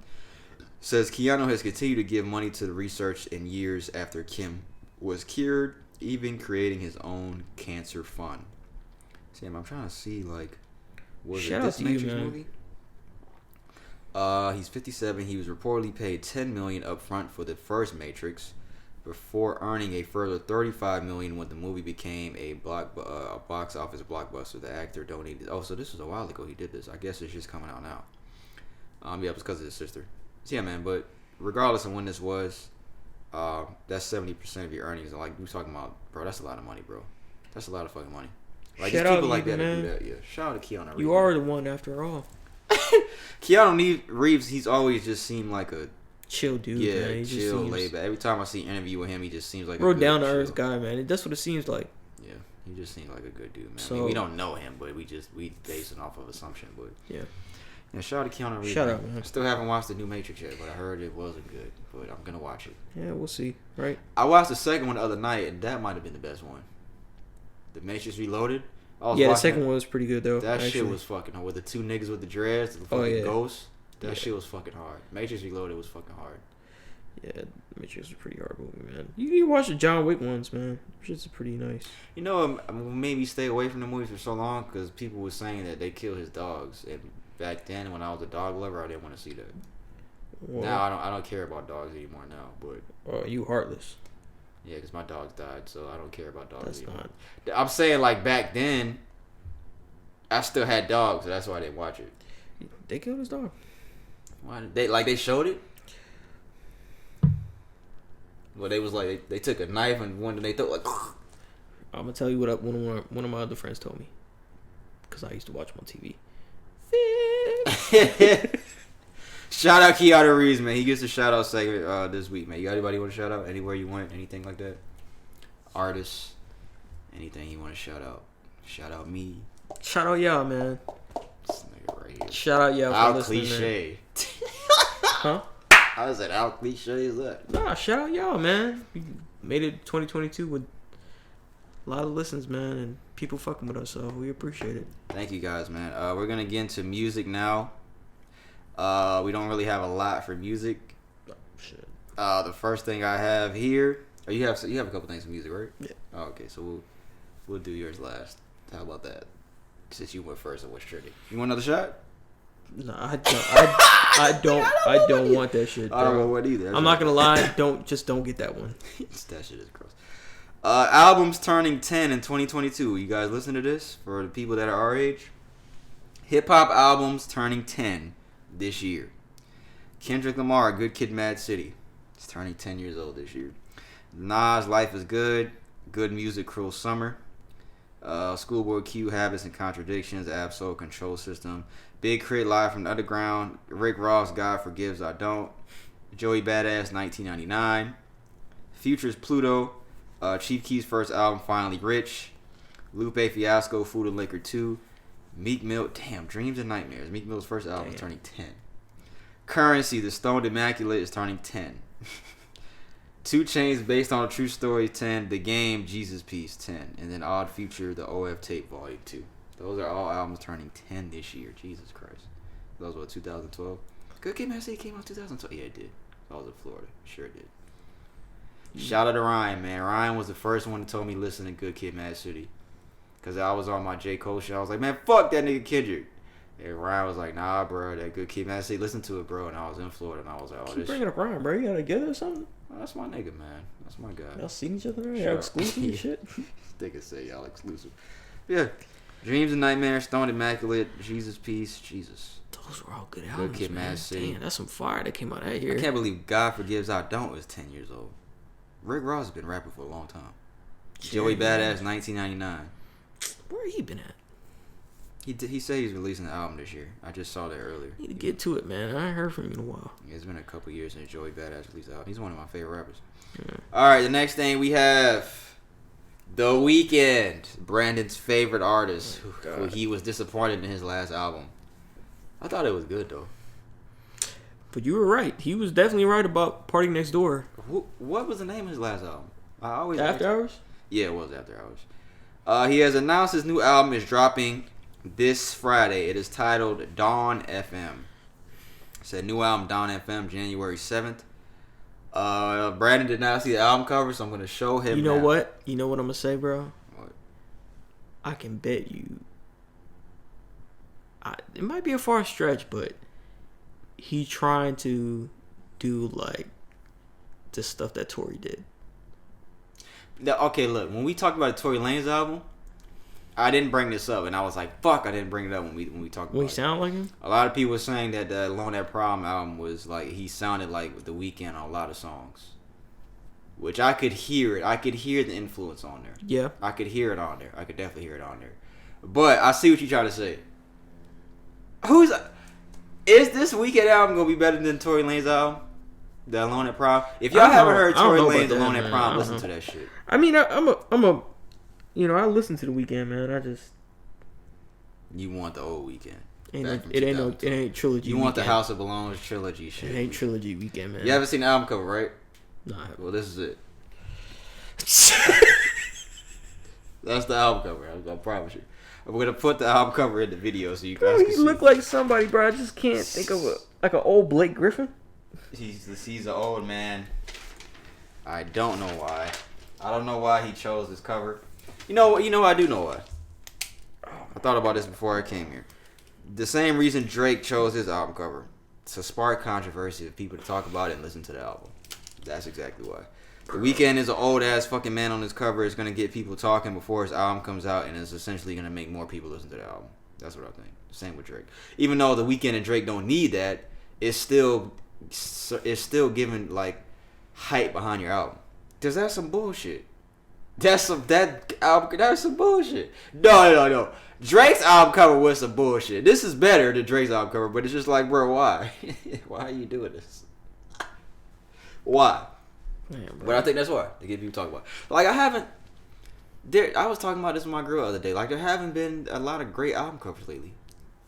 Says Keanu has continued to give money to the research in years after Kim was cured, even creating his own cancer fund. Sam, I'm trying to see, like, was it this Matrix movie? He's 57. He was reportedly paid $10 million up front for the first Matrix, before earning a further $35 million when the movie became a box office blockbuster. The actor donated. Oh, so this was a while ago he did this. I guess it's just coming out now. Yeah, it was because of his sister. So yeah, man. But regardless of when this was, that's 70% of your earnings. And like we were talking about, bro, that's a lot of money, bro. That's a lot of fucking money. Like shout people out like you, that man. do that. Yeah, shout out to Keanu Reeves. You are the one after all. Keanu Reeves, he's always just seemed like a chill dude. Yeah, man. He chill, laid back. Every time I see an interview with him, he just seems like a real down to earth guy, man. That's what it seems like. Yeah, he just seems like a good dude, man. So, I mean, we don't know him, but we basing off of assumption. But yeah. Yeah, shout out to Keanu Reeves. Shout out, man. I still haven't watched the new Matrix yet, but I heard it wasn't good. But I'm gonna watch it. Yeah, we'll see. Right. I watched the second one the other night, and that might have been the best one. The Matrix Reloaded. Yeah, the second one was pretty good though. That shit was fucking hard. With the 2 niggas with the dreads, the fucking ghosts. That shit was fucking hard. Matrix Reloaded was fucking hard. Yeah, Matrix was a pretty hard movie, man. You can watch the John Wick ones, man. Shit's pretty nice. You know, what made me stay away from the movies for so long? Because people were saying that they killed his dogs. And back then, when I was a dog lover, I didn't want to see that. Well, now I don't care about dogs anymore now. But you heartless. Yeah, because my dogs died, so I don't care about dogs That's anymore. Not... I'm saying, like, back then, I still had dogs, so that's why I didn't watch it. They killed his dog. Why did they showed it? Well, they was like they took a knife and one they thought like. I'm gonna tell you what one of my other friends told me, because I used to watch him on TV. Shout out Keanu Reeves, man. He gets a shout out segment this week, man. You got anybody you want to shout out? Anywhere you want? Anything like that? Artists? Anything you want to shout out? Shout out me. Shout out y'all, man. This nigga right here. Shout out y'all how for listening, cliche. Huh? I said, how cliche is that? Nah, shout out y'all, man. We made it 2022 with a lot of listens, man, and people fucking with us, so we appreciate it. Thank you guys, man. We're gonna get into music now. We don't really have a lot for music. Oh, shit. The first thing I have here, you have a couple things for music, right? Yeah. Oh, okay, so we'll do yours last. How about that? Since you went first, and what's trending? You want another shot? No, I don't want that shit, bro. I don't want one either. I'm not gonna lie. Don't get that one. That shit is gross. Albums turning 10 in 2022. You guys listen to this for the people that are our age? Hip hop albums turning 10 this year. Kendrick Lamar, Good Kid, Mad City. He's turning 10 years old this year. Nas, Life is Good. Good Music, Cruel Summer. Schoolboy Q, Habits and Contradictions. Absol, Control System. Big Crit, Live from the Underground. Rick Ross, God Forgives, I Don't. Joey Badass, 1999. Future's Pluto. Chief Keef's first album, Finally Rich. Lupe Fiasco, Food and Liquor 2. Meek Mill, damn, Dreams and Nightmares. Meek Mill's first album is turning 10. Currency, The Stoned Immaculate is turning 10. 2 Chainz, Based on a True Story, 10. The Game, Jesus Piece, 10. And then Odd Future, The OF Tape, Volume 2. Those are all albums turning 10 this year. Jesus Christ. Those were 2012. Good Kid, Mad City came out 2012. Yeah, it did. I was in Florida. Sure did. Shout out to Ryan, man. Ryan was the first one to tell me listen to Good Kid, Mad City. Because I was on my J. Cole show. I was like, man, fuck that nigga Kendrick. And Ryan was like, nah, bro, that Good Kid, Mad City. Listen to it, bro. And I was in Florida, and I was like, oh, Keep this bringing up Ryan, bro. You got together or something? Oh, that's my nigga, man. That's my guy. Y'all seen each other? Sure. Y'all exclusive and shit? They could say y'all exclusive. Yeah. Dreams and Nightmares, Stoned Immaculate, Jesus Piece, Jesus. Those were all good albums, Good Kid, man. Mad City. Damn, that's some fire that came out that year. I can't believe God Forgives, I Don't is 10 years old. Rick Ross has been rapping for a long time. Joey Badass, 1999. Where he been at? He said he's releasing the album this year. I just saw that earlier. Need to get to it, man. I ain't heard from him in a while. Yeah, it's been a couple years since Joey Badass released the album. He's one of my favorite rappers. Yeah. All right, the next thing we have The Weeknd, Brandon's favorite artist, who he was disappointed in his last album. I thought it was good though. But you were right. He was definitely right about Party Next Door. What was the name of his last album? I always After Hours? Yeah, it was After Hours. He has announced his new album is dropping this Friday. It is titled Dawn FM. It said new album Dawn FM, January 7th. Brandon did not see the album cover, so I'm going to show him. You know what? You know what I'm going to say, bro? What? I can bet you. It might be a far stretch, but he trying to do like the stuff that Tory did. Now, okay, look. When we talked about the Tory Lanez album, I didn't bring this up, and I was like, "Fuck!" I didn't bring it up when we talked about it. When he sound like him? A lot of people were saying that the Alone That Problem album was like he sounded like The Weeknd on a lot of songs, which I could hear it. I could hear the influence on there. Yeah, I could hear it on there. I could definitely hear it on there. But I see what you try to say. Is this Weeknd album gonna be better than Tory Lanez album? The Alone at Prom. If y'all haven't heard Tory Lanez Alone at Prom, listen to that shit. I mean, I'm a, you know, I listen to The Weeknd, man. I just. You want the old Weeknd. It ain't trilogy. You want the House of Balloons trilogy shit. It ain't trilogy Weeknd, man. You haven't seen the album cover, right? Nah. Well, this is it. That's the album cover. I promise you. I'm gonna put the album cover in the video so you guys can see. You look like somebody, bro. I just can't think of an old Blake Griffin. He's an old man. I don't know why. I don't know why he chose this cover. You know what? I do know why. I thought about this before I came here. The same reason Drake chose his album cover. To spark controversy of people to talk about it and listen to the album. That's exactly why. The Weeknd is an old ass fucking man on this cover. It's gonna get people talking before his album comes out, and it's essentially gonna make more people listen to the album. That's what I think. Same with Drake. Even though the Weeknd and Drake don't need that, it's still giving like hype behind your album. Cause that's some bullshit. That's some bullshit. No. Drake's album cover was some bullshit. This is better than Drake's album cover, but it's just like, bro, why? Why are you doing this? Why? Man, but I think that's why. To get people talking about. Like, I was talking about this with my girl the other day. Like, there haven't been a lot of great album covers lately.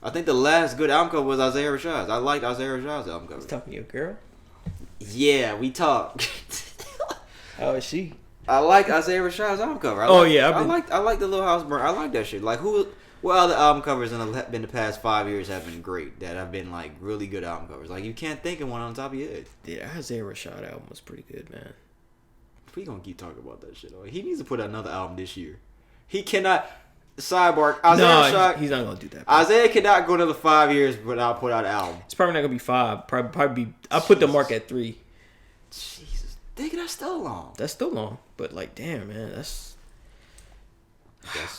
I think the last good album cover was Isaiah Rashad's. I liked Isaiah Rashad's album cover. You talking to your girl? Yeah, we talked. How is she? I like Isaiah Rashad's album cover. I like the Little House Burn. I like that shit. Like, what other album covers in the past 5 years have been great? That have been like really good album covers. Like, you can't think of one on top of your head. Yeah, Isaiah Rashad album was pretty good, man. We gonna keep talking about that shit. He needs to put out another album this year. He cannot. Sidebar. Rashad, he's not gonna do that. Bro. Isaiah cannot go another 5 years without put out an album. It's probably not gonna be 5. Probably be. I put the mark at 3. Jesus, think that's still long. That's still long, but like, damn, man, that's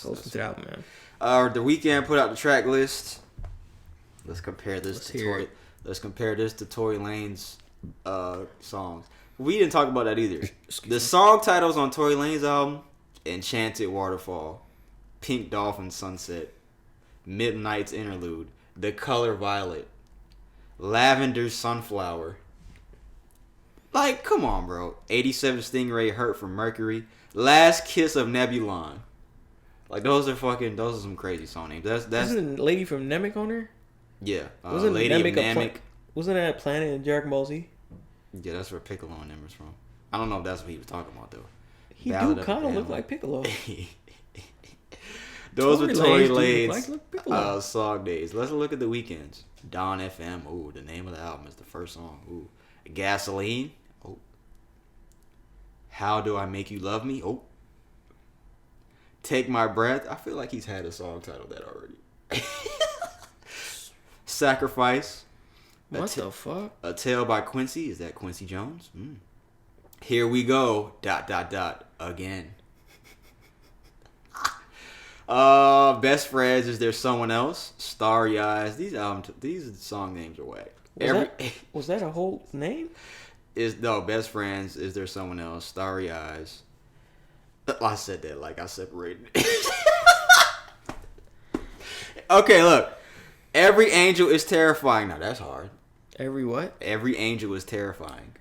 listen to the album, man. The Weeknd put out the track list. Let's compare this to Tory Lanez songs. We didn't talk about that either. The song titles on Tory Lanez album: Enchanted Waterfall, Pink Dolphin Sunset, Midnight's Interlude, The Color Violet, Lavender Sunflower. Like, come on, bro. 87 Stingray, Hurt from Mercury, Last Kiss of Nebulon. Like, those are some crazy song names. That's Isn't Lady from Namek on there? Yeah. Wasn't Lady of Namek. Wasn't that Planet in Dragon Ball Z? Yeah, that's where Piccolo and them is from. I don't know if that's what he was talking about, though. He do kind of look like Piccolo. Those were Tory Lanez song days. Let's look at the Weeknd's. Dawn FM. Ooh, the name of the album is the first song. Ooh. Gasoline. Oh. How Do I Make You Love Me? Oh. Take My Breath. I feel like he's had a song titled that already. Sacrifice. What the fuck? A Tale by Quincy. Is that Quincy Jones? Here We Go. ... Again. Best Friends. Is There Someone Else? Starry Eyes. These song names are whack. Was that a whole name? Best Friends. Is There Someone Else? Starry Eyes. I said that like I separated. Okay, look. Every Angel Is Terrifying. Now that's hard. Every what? Every Angel Is Terrifying.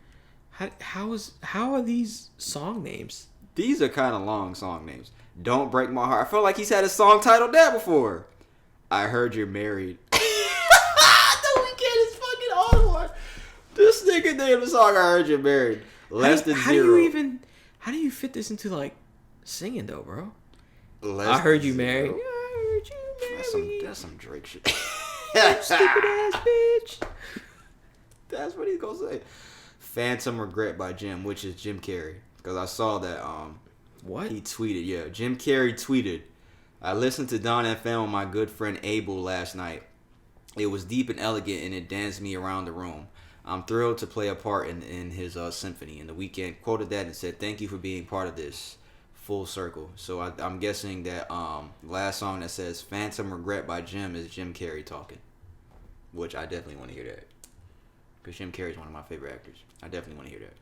How are these song names? These are kind of long song names. Don't Break My Heart. I feel like he's had a song titled that before. I Heard You're Married. The Weeknd is fucking on one. This nigga named the song I Heard You're Married. Less Than Zero. How do you fit this into like singing though, bro? I Heard You Married. I Heard You Married. That's some Drake shit. Stupid ass bitch. That's what he's gonna say. Phantom Regret by Jim, which is Jim Carrey. Because I saw that what? He tweeted, yeah. Jim Carrey tweeted, I listened to Dawn FM with my good friend Abel last night. It was deep and elegant and it danced me around the room. I'm thrilled to play a part in his symphony. And the Weeknd quoted that and said, thank you for being part of this. Full circle. So I'm guessing that last song that says Phantom Regret by Jim is Jim Carrey talking. Which I definitely want to hear that. Because Jim Carrey is one of my favorite actors. I definitely want to hear that.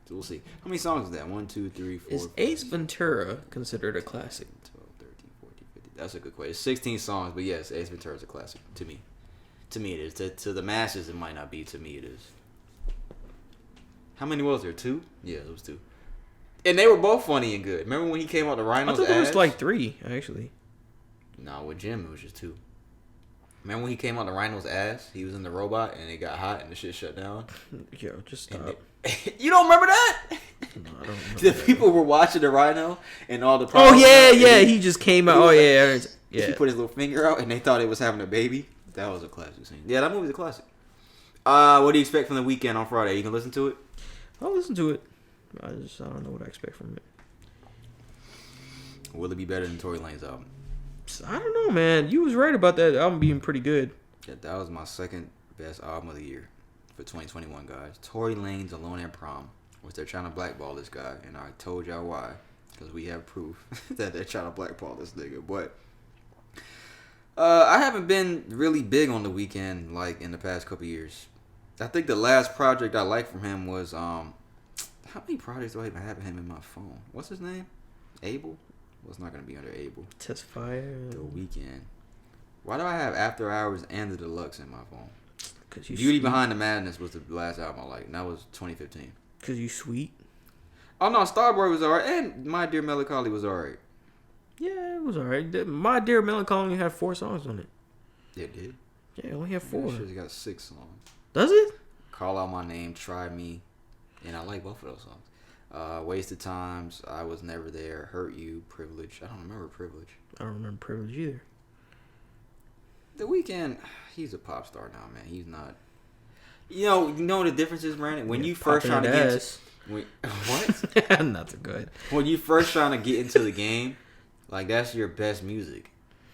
So we'll see. How many songs is that? 1, 2, 3, 4. Is Ace Ventura considered a classic? 12, 13, 14, 15. That's a good question. It's 16 songs, but yes, Ace Ventura is a classic to me. To me, it is. To the masses, it might not be. To me, it is. How many was there? 2? Yeah, it was 2. And they were both funny and good. Remember when he came out the Rhino's I thought there was ass? like 3, actually. Nah, with Jim, it was just 2. Remember when he came out the Rhino's ass? He was in the robot and it got hot and the shit shut down? Yo, just stop. You don't remember that? No, I don't remember The that. people were watching the Rhino and all the Oh, yeah. He just came out. Oh, yeah. He put his little finger out and they thought it was having a baby. That was a classic scene. Yeah, that movie's a classic. What do you expect from the Weeknd on Friday? You can listen to it? I'll listen to it. I don't know what I expect from it. Will it be better than Tory Lanez album? I don't know, man. You was right about that album being pretty good. Yeah, that was my second best album of the year for 2021, guys. Tory Lanez Alone at Prom, which they're trying to blackball this guy, and I told y'all why, because we have proof that they're trying to blackball this nigga. But I haven't been really big on the Weeknd like in the past couple years. I think the last project I liked from him was how many projects do I even have him in my phone? What's his name? Abel? Well, it's not gonna be under Abel. Testify. The Weeknd. Why do I have After Hours and the Deluxe in my phone? Cause you Beauty sweet. Behind the Madness was the last album I liked, and that was 2015. Cause you sweet. Oh no, Starboy was alright, and My Dear Melancholy was alright. Yeah, it was alright. My Dear Melancholy only had 4 songs on it. It did. Yeah, it only had 4. Shit's got 6 songs. Does it? Call Out My Name, Try Me, and I like both of those songs. Wasted Times, I Was Never There, Hurt You, Privilege. I don't remember Privilege. I don't remember Privilege either. The Weeknd, he's a pop star now, man. He's not. You know what the difference is, Brandon? When you first trying to get what? Nothing good. When you first trying to get into the game, like that's your best music.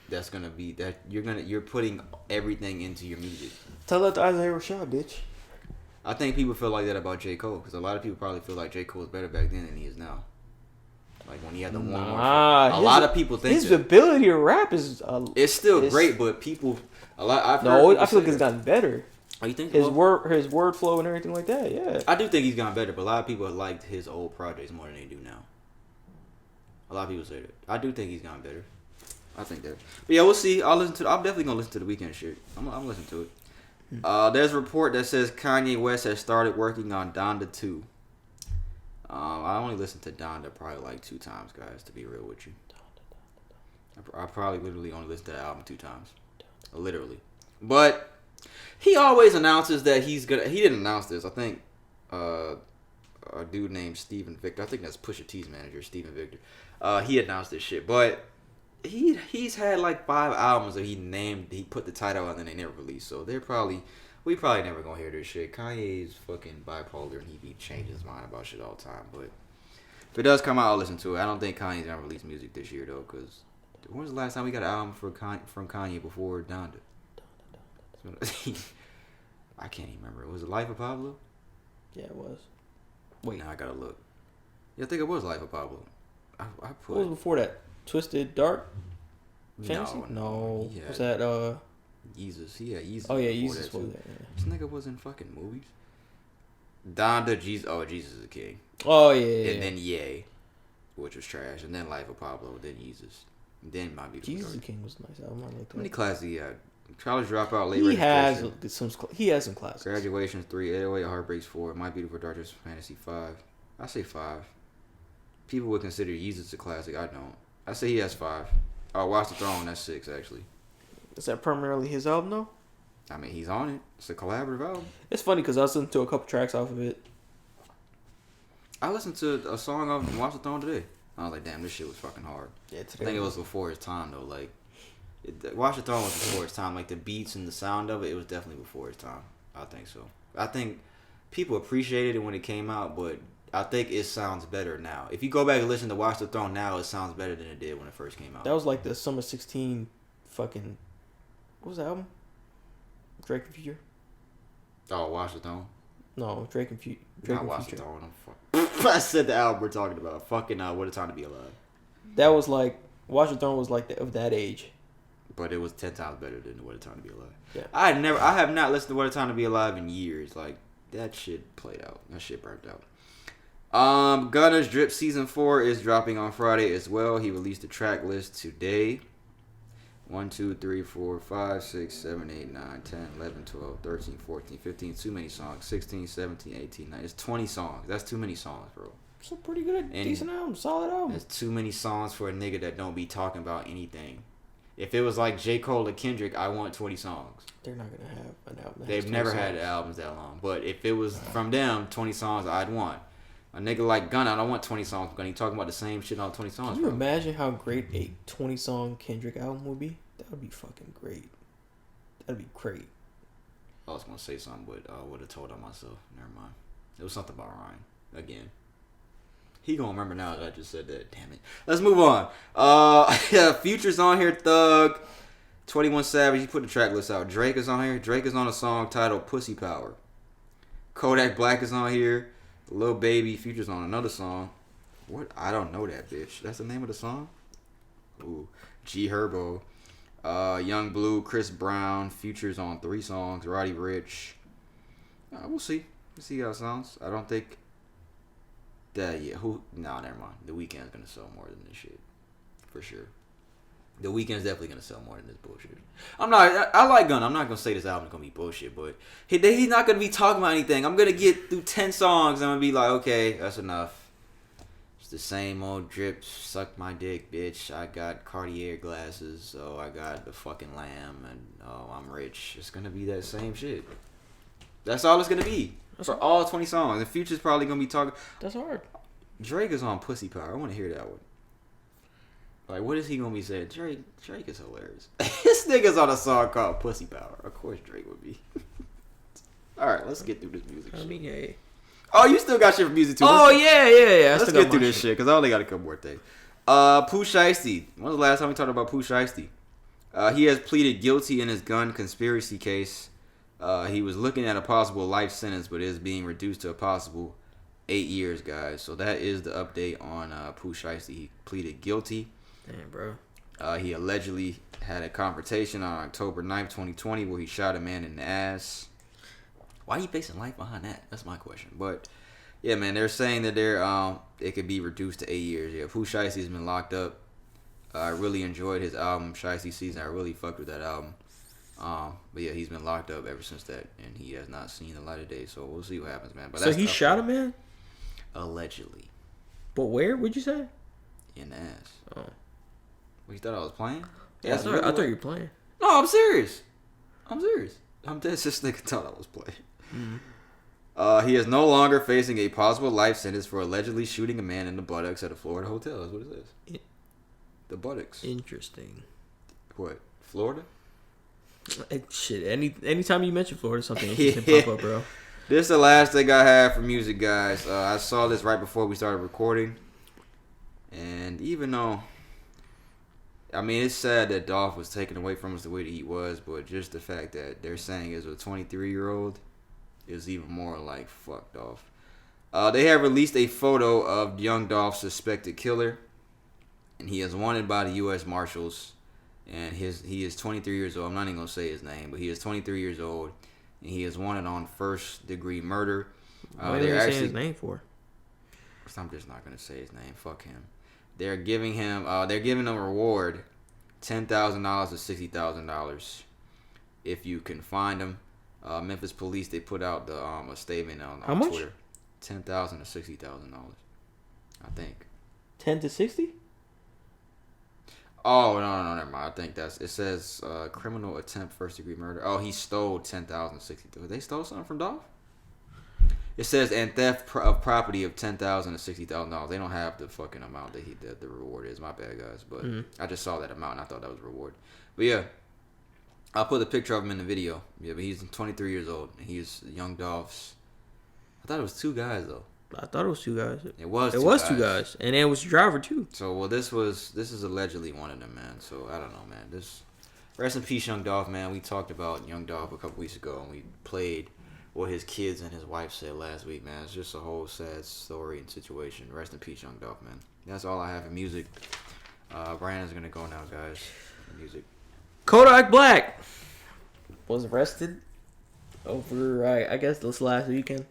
That's gonna be that you're putting everything into your music. Tell that to Isaiah Rashad, bitch. I think people feel like that about J. Cole because a lot of people probably feel like J. Cole was better back then than he is now. Like when he had the one more. A lot of people think his ability to rap is. It's still great, but people I feel like it's gotten better. Oh, you think his word flow and everything like that? Yeah, I do think he's gotten better, but a lot of people liked his old projects more than they do now. A lot of people say that. I do think he's gotten better. I think that. But yeah, we'll see. I'm definitely gonna listen to the Weeknd shit. I'm listening to it. There's a report that says Kanye West has started working on Donda 2. I only listened to Donda probably like 2 times, guys, to be real with you. I probably literally only listened to the album 2 times. Literally. But he always announces that he's gonna. He didn't announce this. I think a dude named Steven Victor. I think that's Pusha T's manager, Steven Victor. He announced this shit, but he's had like 5 albums that he put the title on and they never released. So we probably never gonna hear this shit. Kanye's fucking bipolar and he be changing his mind about shit all the time. But if it does come out, I'll listen to it. I don't think Kanye's gonna release music this year though, because when was the last time we got an album from Kanye before Donda? I can't even remember. Was it Life of Pablo? Yeah, it was. Wait, now I gotta look. Yeah, I think it was Life of Pablo. I put. What was before that? Twisted Dark? Fantasy? No. Was that Yeezus? Yeah, Yeezus. Oh yeah, Yeezus was there. Yeah. This nigga was in fucking movies. Donda, Jesus. Oh, Jesus is a King. Oh yeah. And then Ye, which was trash, and then Life of Pablo, then Yeezus, then My Beautiful Jesus Dark. the King was a nice album. I like that. How many classes he had? College Dropout, Late He has Registration. he has some classes. Graduations 3, 808 Heartbreaks 4, My Beautiful Dark Fantasy 5. I say 5. People would consider Yeezus a classic. I don't. I say he has 5. Oh, Watch the Throne. That's 6 actually. Is that primarily his album though? I mean, he's on it. It's a collaborative album. It's funny because I listened to a couple tracks off of it. I listened to a song of Watch the Throne today. I was like, damn, this shit was fucking hard. Yeah, I think it was before his time though. Like, Watch the Throne was before his time. Like the beats and the sound of it, it was definitely before his time. I think so. I think people appreciated it when it came out, but I think it sounds better now. If you go back and listen to Watch the Throne now, it sounds better than it did when it first came out. That was like the Summer 16 fucking... What was the album? Drake and Future? Oh, Watch the Throne? No, Drake and Future. Not Watch the Throne. I said the album we're talking about. Fucking What a Time to Be Alive. That was like... Watch the Throne was like of that age. But it was 10 times better than What a Time to Be Alive. Yeah. I have not listened to What a Time to Be Alive in years. Like, that shit played out. That shit burnt out. Gunna's Drip Season 4 is dropping on Friday as well. He released the track list today. 1, 2, 3, 4, 5, 6, 7, 8, 9, 10, 11, 12, 13, 14, 15. Too many songs. 16, 17, 18, 19. It's 20 songs. That's too many songs, bro. It's a pretty good, decent album. Solid album. That's too many songs for a nigga that don't be talking about anything. If it was like J. Cole or Kendrick, I want 20 songs. They're not going to have an album that They've never had albums that long. But if it was from them, 20 songs, I'd want. A nigga like Gunna, I don't want 20 songs. Because he's talking about the same shit on 20 songs. Can you imagine how great a 20-song Kendrick album would be? That would be fucking great. That'd be great. I was gonna say something, but I would have told on myself. Never mind. It was something about Ryan again. He gonna remember now that I just said that. Damn it. Let's move on. Yeah, Future's on here. Thug, 21 Savage. He put the track list out. Drake is on here. Drake is on a song titled "Pussy Power." Kodak Black is on here. Lil Baby. Future's on another song. What? I don't know that bitch. That's the name of the song. Ooh. G Herbo. Young Blue. Chris Brown. Future's on 3 songs. Roddy Ricch. We'll see. We'll see how it sounds. I don't think. Never mind. The Weeknd's gonna sell more than this shit, for sure. The Weeknd's definitely gonna sell more than this bullshit. I like Gunna. I'm not gonna say this album's gonna be bullshit, but he's not gonna be talking about anything. I'm gonna get through 10 songs and I'm gonna be like, okay, that's enough. It's the same old drip. Suck my dick, bitch. I got Cartier glasses. Oh, I got the fucking lamb, and oh, I'm rich. It's gonna be that same shit. That's all it's gonna be. For all 20 songs. The Future's probably going to be talking. That's hard. Drake is on Pussy Power. I want to hear that one. Like, what is he going to be saying? Drake is hilarious. This nigga's on a song called Pussy Power. Of course Drake would be. Alright, let's get through this music shit. Yeah. Oh, you still got shit for music too. Yeah. Let's get through this shit, because I only got a couple more things. Pooh Shiesty. When was the last time we talked about Pooh Shiesty? He has pleaded guilty in his gun conspiracy case. He was looking at a possible life sentence, but is being reduced to a possible 8 years, guys. So that is the update on Pooh Shiesty. He pleaded guilty. Damn, bro. He allegedly had a confrontation on October 9th, 2020, where he shot a man in the ass. Why are you facing life behind that? That's my question. But yeah, man, they're saying that it could be reduced to 8 years. Yeah, Pooh Shiesty's been locked up. I really enjoyed his album, Shiesty Season. I really fucked with that album. But yeah, he's been locked up ever since that, and he has not seen the light of day. So we'll see what happens, man. But so he shot a man? Allegedly. But where? What'd you say? In the ass. Oh. Well, you thought I was playing? Yeah, I thought you were playing. No, I'm serious. I'm dead. This nigga thought I was playing. Mm-hmm. He is no longer facing a possible life sentence for allegedly shooting a man in the buttocks at a Florida hotel. That's what it says. The buttocks. Interesting. What? Florida? Shit, anytime you mention Florida, something interesting pop up, bro. This is the last thing I have for music, guys. I saw this right before we started recording, and even though, I mean, it's sad that Dolph was taken away from us the way that he was, but just the fact that they're saying is a 23-year-old is even more like fucked off. They have released a photo of Young Dolph's suspected killer, and he is wanted by the U.S. Marshals. And he is 23 years old. I'm not even going to say his name, but he is 23 years old. And he is wanted on first-degree murder. What are they saying his name for? I'm just not going to say his name. Fuck him. They're giving him a reward, $10,000 to $60,000 if you can find him. Memphis police, they put out a statement on How much? Twitter. $10,000 to $60,000, I think. 10 to 60? Oh, no, never mind. I think it says criminal attempt first degree murder. Oh, he stole $10,062. They stole something from Dolph? It says, and theft of property of $10,000 to $60,000. They don't have the fucking amount that the reward is. My bad, guys. But I just saw that amount and I thought that was a reward. But yeah, I'll put a picture of him in the video. Yeah, but he's 23 years old. He's Young Dolph's. I thought it was 2 guys, though. I thought it was 2 guys. It was 2 guys. And it was the driver, too. So, well, this is allegedly one of them, man. So, I don't know, man. Rest in peace, Young Dolph, man. We talked about Young Dolph a couple weeks ago, and we played what his kids and his wife said last week, man. It's just a whole sad story and situation. Rest in peace, Young Dolph, man. That's all I have in music. Brandon's going to go now, guys. Music. Kodak Black was arrested over, I guess, this last weekend.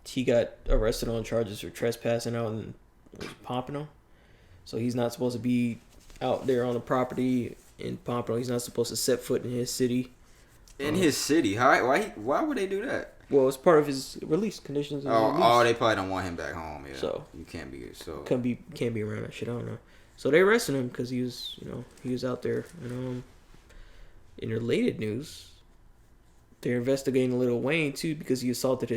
He got arrested on charges for trespassing out in Pompano. So he's not supposed to be out there on the property in Pompano. He's not supposed to set foot in his city. In his city? Why would they do that? Well, it's part of his release conditions. Oh, they probably don't want him back home. Yeah. So you can't be can't be around that shit. I don't know. So they arrested him because he was out there. And in related news, they're investigating Lil Wayne too because he assaulted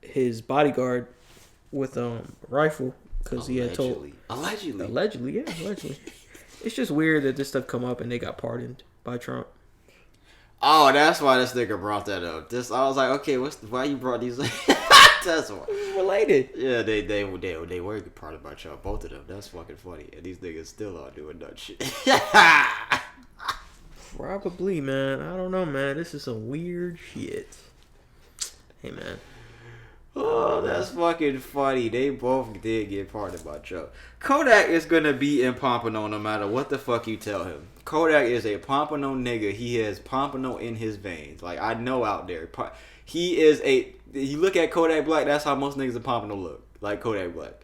his bodyguard with a rifle because he had told allegedly. It's just weird that this stuff come up and they got pardoned by Trump. Oh, that's why this nigga brought that up. I was like, okay, why you brought these? That's why. Related. Yeah, they were part about y'all, both of them. That's fucking funny. And these niggas still are doing that shit. Probably, man. I don't know, man. This is some weird shit. Hey, man. Oh, that's fucking funny. They both did get part about y'all. Kodak is gonna be in Pompano no matter what the fuck you tell him. Kodak is a Pompano nigga. He has Pompano in his veins. Like, I know out there. He is you look at Kodak Black, that's how most niggas in Pompano look. Like Kodak Black.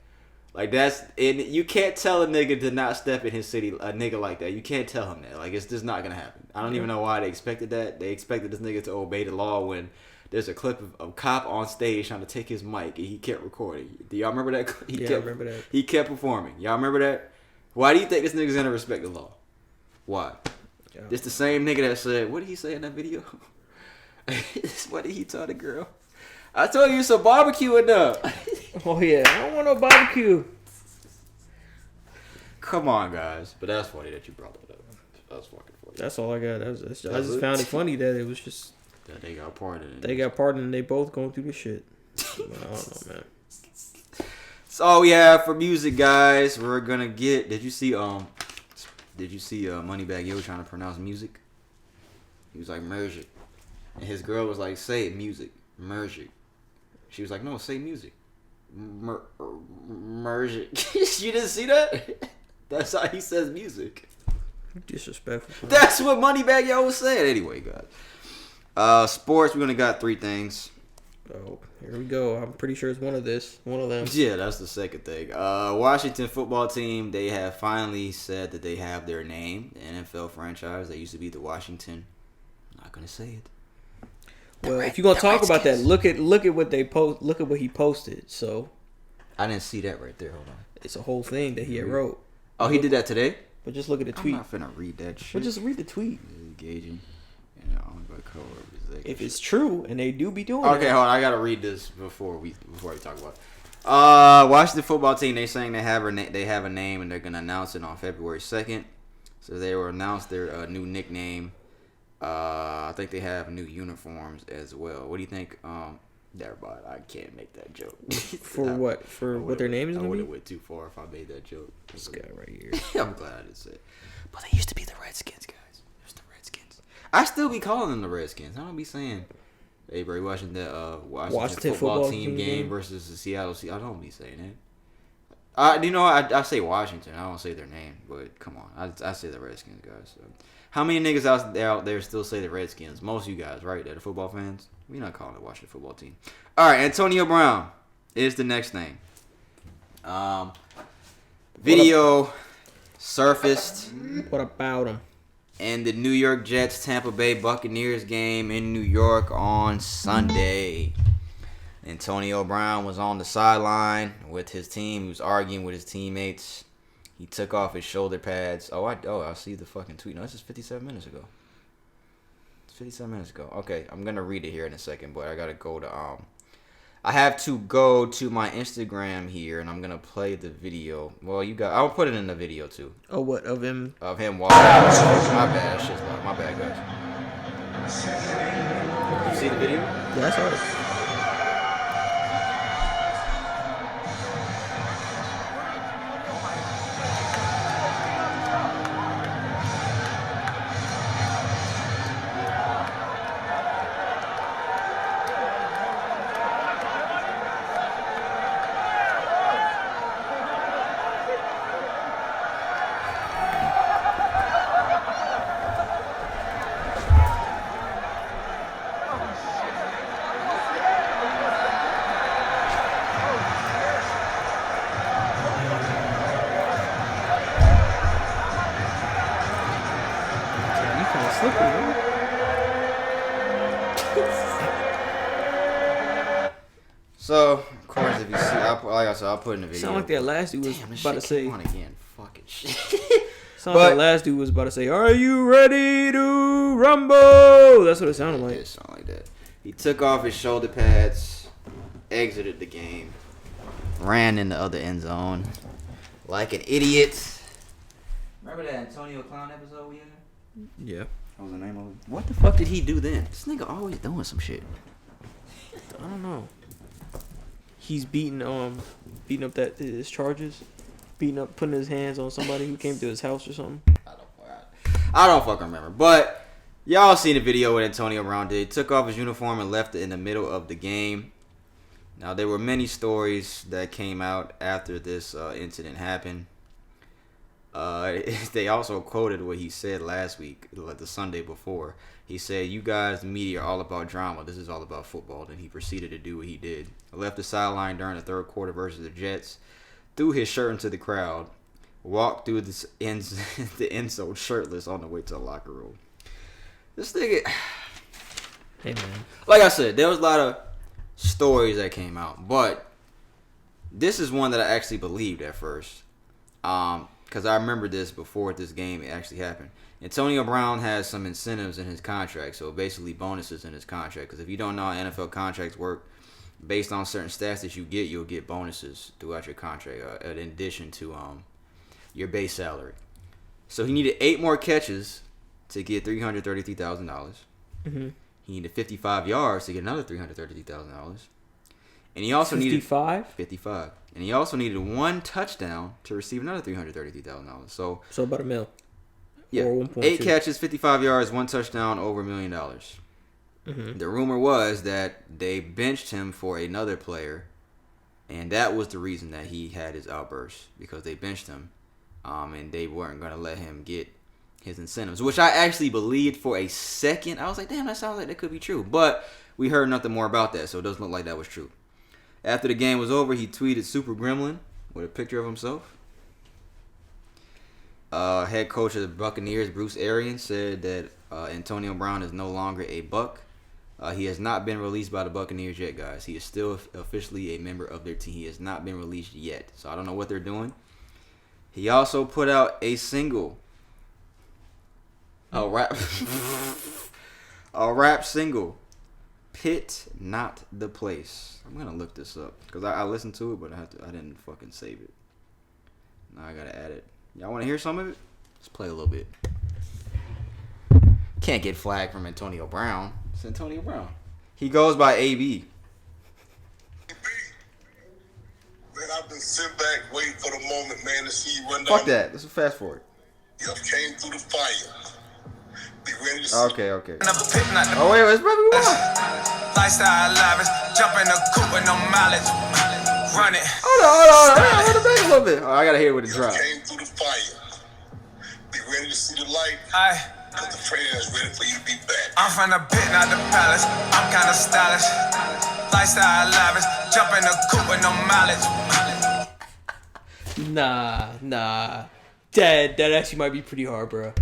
Like, you can't tell a nigga to not step in his city, a nigga like that. You can't tell him that. Like, it's just not gonna happen. I don't even know why they expected that. They expected this nigga to obey the law when there's a clip of a cop on stage trying to take his mic and he kept recording. Do y'all remember that? I remember that. He kept performing. Y'all remember that? Why do you think this nigga's gonna respect the law? Why? Yeah. This the same nigga that said, what did he say in that video? What did he tell the girl? I told you some barbecue enough. Oh yeah, I don't want no barbecue. Come on, guys. But that's funny that you brought that up. That's fucking funny. That's all I got. I just found it funny that it was just... That they got pardoned. They got pardoned and they both going through the shit. I don't know, man. That's all we have for music, guys. We're gonna get... Did you see Moneybagg Yo trying to pronounce music? He was like, merge it. And his girl was like, say it, music. Merge it. She was like, no, say music. Merge it. You didn't see that? That's how he says music. Disrespectful. That's what Moneybagg Yo was saying. Anyway, guys. Sports, we're gonna got 3 things. Oh, here we go. I'm pretty sure it's one of them. Yeah, that's the second thing. Washington football team, they have finally said that they have their name, the NFL franchise. They used to be the Washington. I'm not gonna say it. Well, if you're gonna talk about that, look at what they post. Look at what he posted. So, I didn't see that right there. Hold on. It's a whole thing that he had wrote. Oh, he did that today? But just look at the tweet. I'm not finna read that shit. But just read the tweet. Engaging. If it's true, and they do be doing okay, it. hold on. I gotta read this before we talk about it. Washington football team, they saying they have a name and they're gonna announce it on February 2nd. So they will announce their new nickname. I think they have new uniforms as well. What do you think? Never mind. I can't make that joke. For what? For what their name is gonna be? I would have went too far if I made that joke. This guy right here. I'm glad I didn't say it. But they used to be the Redskins, guys. I still be calling them the Redskins. I don't be saying, hey, bro, you watching that Washington football team game versus the Seattle Seahawks. I don't be saying that. I say Washington. I don't say their name, but come on. I say the Redskins, guys. So. How many niggas out there still say the Redskins? Most of you guys, right? They're the football fans. We're not calling it Washington football team. All right, Antonio Brown is the next name. Video surfaced. What about him? And the New York Jets Tampa Bay Buccaneers game in New York on Sunday. Antonio Brown was on the sideline with his team. He was arguing with his teammates. He took off his shoulder pads. I see the fucking tweet. No, this is 57 minutes ago. It's 57 minutes ago. Okay, I'm gonna read it here in a second, but I gotta go to I have to go to my Instagram here, and I'm gonna play the video. Well, I'll put it in the video too. Oh, what of him? Of him walking. My bad. That shit's loud. My bad, guys. You see the video? Yeah, that's all right. So, of course, if you see, I'll put in the video. Sound like that last dude was about to say. On again, fucking shit. Sound like that last dude was about to say, "Are you ready to rumble?" That's what it sounded like. It sounded like that. He took off his shoulder pads, exited the game, ran in the other end zone like an idiot. Remember that Antonio Clown episode we had? Yeah. What was the name of it? What the fuck did he do then? This nigga always doing some shit. I don't know. He's beating up his charges, putting his hands on somebody who came to his house or something. I don't fucking remember. But y'all seen the video what Antonio Brown did. Took off his uniform and left it in the middle of the game. Now there were many stories that came out after this incident happened. They also quoted what he said last week, like the Sunday before. He said, "You guys, the media, are all about drama. This is all about football." Then he proceeded to do what he did. Left the sideline during the third quarter versus the Jets, threw his shirt into the crowd, walked through the end zone shirtless on the way to the locker room. This nigga, hey man, like I said, there was a lot of stories that came out, but this is one that I actually believed at first. Because I remember this before this game actually happened. Antonio Brown has some incentives in his contract, so basically bonuses in his contract. Because if you don't know how NFL contracts work, based on certain stats that you get, you'll get bonuses throughout your contract, in addition to your base salary. So he needed 8 more catches to get $333,000. Mm-hmm. He needed 55 yards to get another $333,000. And he also 55? needed 55. And he also needed 1 touchdown to receive another $333,000. So about $1 million. Yeah, or 1.2. 8 catches, 55 yards, 1 touchdown, over $1 million. Mm-hmm. The rumor was that they benched him for another player, and that was the reason that he had his outburst, because they benched him, and they weren't going to let him get his incentives, which I actually believed for a second. I was like, damn, that sounds like that could be true. But we heard nothing more about that, so it doesn't look like that was true. After the game was over, he tweeted Super Gremlin with a picture of himself. Head coach of the Buccaneers, Bruce Arians, said that Antonio Brown is no longer a Buck. He has not been released by the Buccaneers yet, guys. He is still officially a member of their team. He has not been released yet, so I don't know what they're doing. He also put out a single, a rap single, "Pit Not the Place." I'm gonna look this up because I listened to it, but I didn't fucking save it. Now I gotta add it. Y'all want to hear some of it? Let's play a little bit. Can't get flagged from Antonio Brown. It's Antonio Brown. He goes by AB. Man, I've been sitting back waiting for the moment, man, to see you run down. Fuck that. Let's fast forward. You came through the fire. Be ready to see. Okay. Oh, wait, it's probably one. Lifestyle lavish, jump in the coupe with no mileage. Run it. Hold on. Run it back a little bit. Oh, I gotta hear what it dropped. Came through the fire. Be ready to see the light. Cause the friends ready for you to be back. I'm from the pit, not the palace. I'm kinda stylish. Lifestyle lavish, jump in the coupe with no mileage. Nah. That actually might be pretty hard, bro.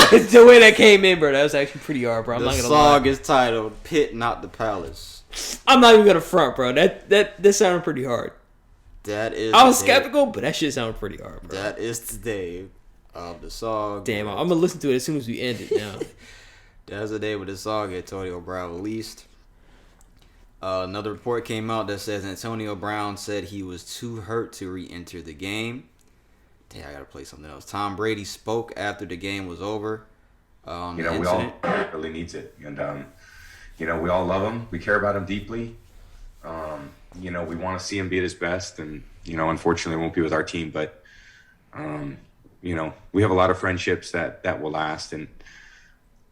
The way that came in, bro, that was actually pretty hard, bro. I'm not gonna lie. The song is titled "Pit Not the Palace." I'm not even gonna front, bro. That sounded pretty hard. That is. I was skeptical, but that shit sounded pretty hard, bro. That is the day of the song. Damn, I'm gonna listen to it as soon as we end it now. That's the day with the song Antonio Brown released. Another report came out that says Antonio Brown said he was too hurt to re-enter the game. Damn, I gotta play something else. Tom Brady spoke after the game was over. We all really needs it, and we all love him. We care about him deeply. We want to see him be at his best, and unfortunately, it won't be with our team. But we have a lot of friendships that will last. And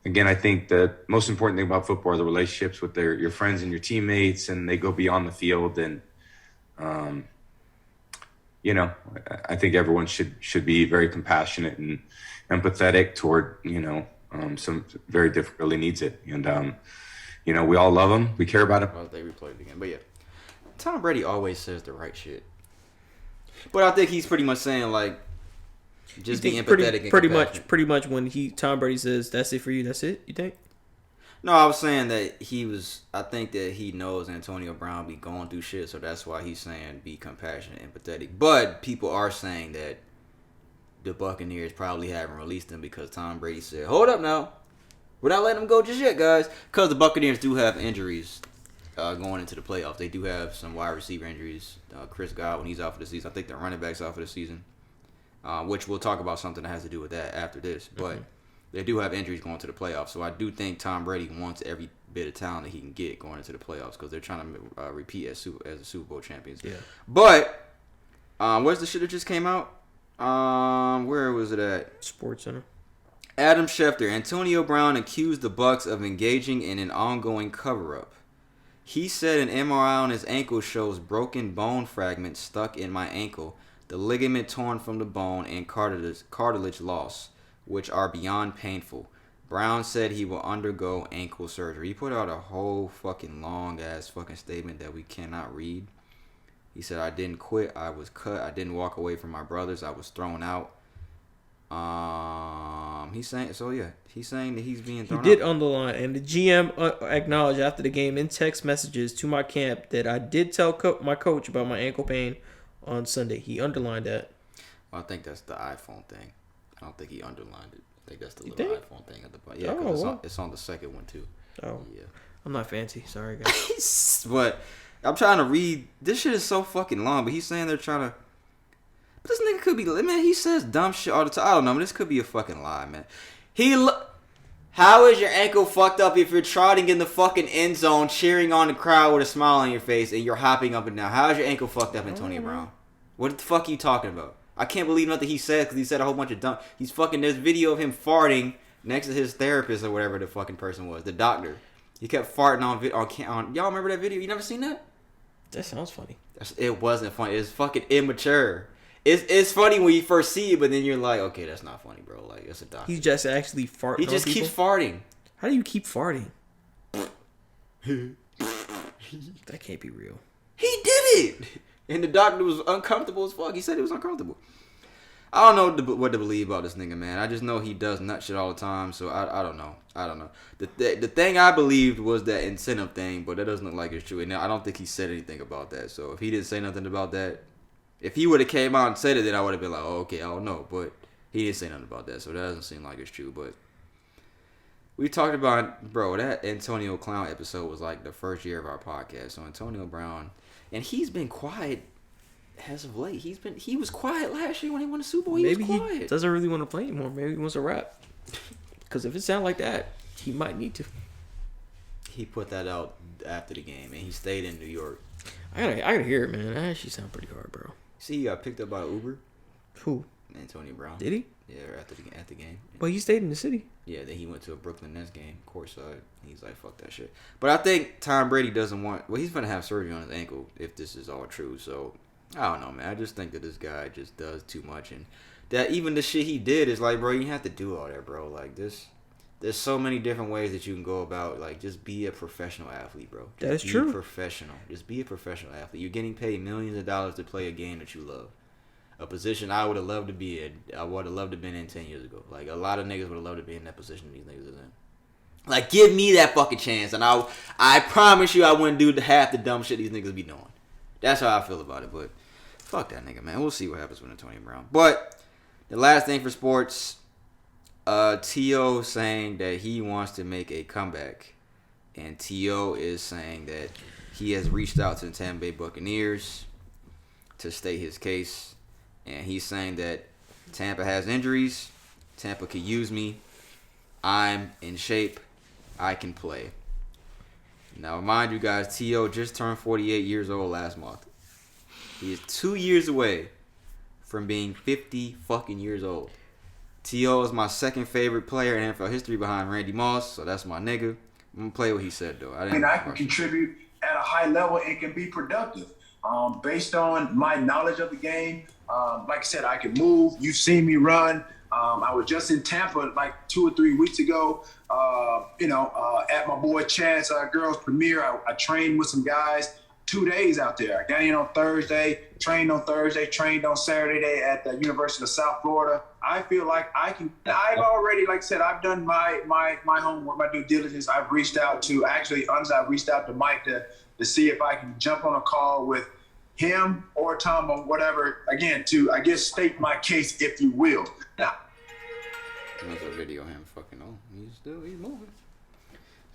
again, I think the most important thing about football are the relationships with your friends and your teammates, and they go beyond the field. And I think everyone should be very compassionate and empathetic toward some very differently needs it. And we all love him. We care about him. Well, they replayed it again, but yeah, Tom Brady always says the right shit. But I think he's pretty much saying like, just be empathetic. Pretty much when Tom Brady says that's it for you, that's it. You think? No, I was saying that I think that he knows Antonio Brown be going through shit, so that's why he's saying be compassionate, empathetic. But people are saying that the Buccaneers probably haven't released him because Tom Brady said, hold up now, we're not letting him go just yet, guys. Because the Buccaneers do have injuries going into the playoffs. They do have some wide receiver injuries. Chris Godwin, he's out for the season. I think the running back's out for the season, which we'll talk about something that has to do with that after this. But they do have injuries going to the playoffs. So I do think Tom Brady wants every bit of talent that he can get going into the playoffs because they're trying to repeat as the Super Bowl champions. Yeah. But where's the shit that just came out? Where was it at? Sports Center. Adam Schefter. Antonio Brown accused the Bucks of engaging in an ongoing cover-up. He said an MRI on his ankle shows broken bone fragments stuck in my ankle, the ligament torn from the bone, and cartilage loss, which are beyond painful. Brown said he will undergo ankle surgery. He put out a whole fucking long-ass fucking statement that we cannot read. He said, I didn't quit. I was cut. I didn't walk away from my brothers. I was thrown out. He's saying that he's being thrown out. He did underline, and the GM acknowledged after the game in text messages to my camp that I did tell my coach about my ankle pain on Sunday. He underlined that. Well, I think that's the iPhone thing. I don't think he underlined it. I think that's the little iPhone thing at the bottom. Yeah, because it's on the second one too. Oh, yeah. I'm not fancy. Sorry, guys. But I'm trying to read. This shit is so fucking long. But he's saying they're trying to. But this nigga could be. Man, he says dumb shit all the time. I don't know. But this could be a fucking lie, man. How is your ankle fucked up if you're trotting in the fucking end zone, cheering on the crowd with a smile on your face, and you're hopping up and down? How is your ankle fucked up, Antonio Brown? What the fuck are you talking about? I can't believe nothing he said because he said a whole bunch of dumb. He's fucking. There's video of him farting next to his therapist or whatever the fucking person was, the doctor. He kept farting on y'all remember that video? You never seen that? That sounds funny. It wasn't funny. It's fucking immature. It's funny when you first see it, but then you're like, okay, that's not funny, bro. Like, it's a doctor. He's just actually farting. He just keeps farting. How do you keep farting? That can't be real. He did it, and the doctor was uncomfortable as fuck. He said it was uncomfortable. I don't know what to believe about this nigga, man. I just know he does nut shit all the time, so I don't know. I don't know. The thing I believed was that incentive thing, but that doesn't look like it's true. And I don't think he said anything about that. So if he didn't say nothing about that, if he would have came out and said it, then I would have been like, oh, okay, I don't know. But he didn't say nothing about that, so that doesn't seem like it's true. But we talked about, bro, that Antonio Clown episode was like the first year of our podcast. So Antonio Brown, and he's been quiet as of late. He was quiet last year when he won the Super Bowl. Maybe was quiet. He doesn't really want to play anymore. Maybe he wants to rap. Because if it sounds like that, he might need to. He put that out after the game, and he stayed in New York. I gotta hear it, man. That actually sounds pretty hard, bro. See, he got picked up by Uber. Who? Antonio Brown. Did he? Yeah, at the game. But he stayed in the city. Yeah, then he went to a Brooklyn Nets game, courtside. He's like, fuck that shit. But I think Tom Brady doesn't want. Well, he's gonna have surgery on his ankle if this is all true. So I don't know, man. I just think that this guy just does too much, and that even the shit he did is like, bro, you have to do all that, bro. Like this. There's so many different ways that you can go about, like, just be a professional athlete, bro. That's true. Professional. Just be a professional athlete. You're getting paid millions of dollars to play a game that you love. A position I would have loved to be in. I would have loved to have been in 10 years ago. Like, a lot of niggas would have loved to be in that position these niggas is in. Like, give me that fucking chance, and I promise you I wouldn't do half the dumb shit these niggas be doing. That's how I feel about it, but fuck that nigga, man. We'll see what happens with Antonio Brown. But the last thing for sports... T.O. saying that he wants to make a comeback, and T.O. is saying that he has reached out to the Tampa Bay Buccaneers to state his case, and he's saying that Tampa has injuries, Tampa could use me, I'm in shape, I can play. Now, remind you guys, T.O. just turned 48 years old last month. He is 2 years away from being 50 fucking years old. T.O. is my second favorite player in NFL history behind Randy Moss, so that's my nigga. I'm going to play what he said, though. I can contribute at a high level and can be productive. Based on my knowledge of the game, like I said, I can move. You've seen me run. I was just in Tampa like 2 or 3 weeks ago, at my boy Chad's girls' premiere. I trained with some guys. 2 days out there. I got in on Thursday, trained on Thursday, trained on Saturday at the University of South Florida. I feel like I've already, like I said, I've done my homework, my due diligence. I've reached out to Mike to see if I can jump on a call with him or Tom or whatever, again, to, I guess, state my case, if you will. Now, there's a video of him fucking on. He's moving.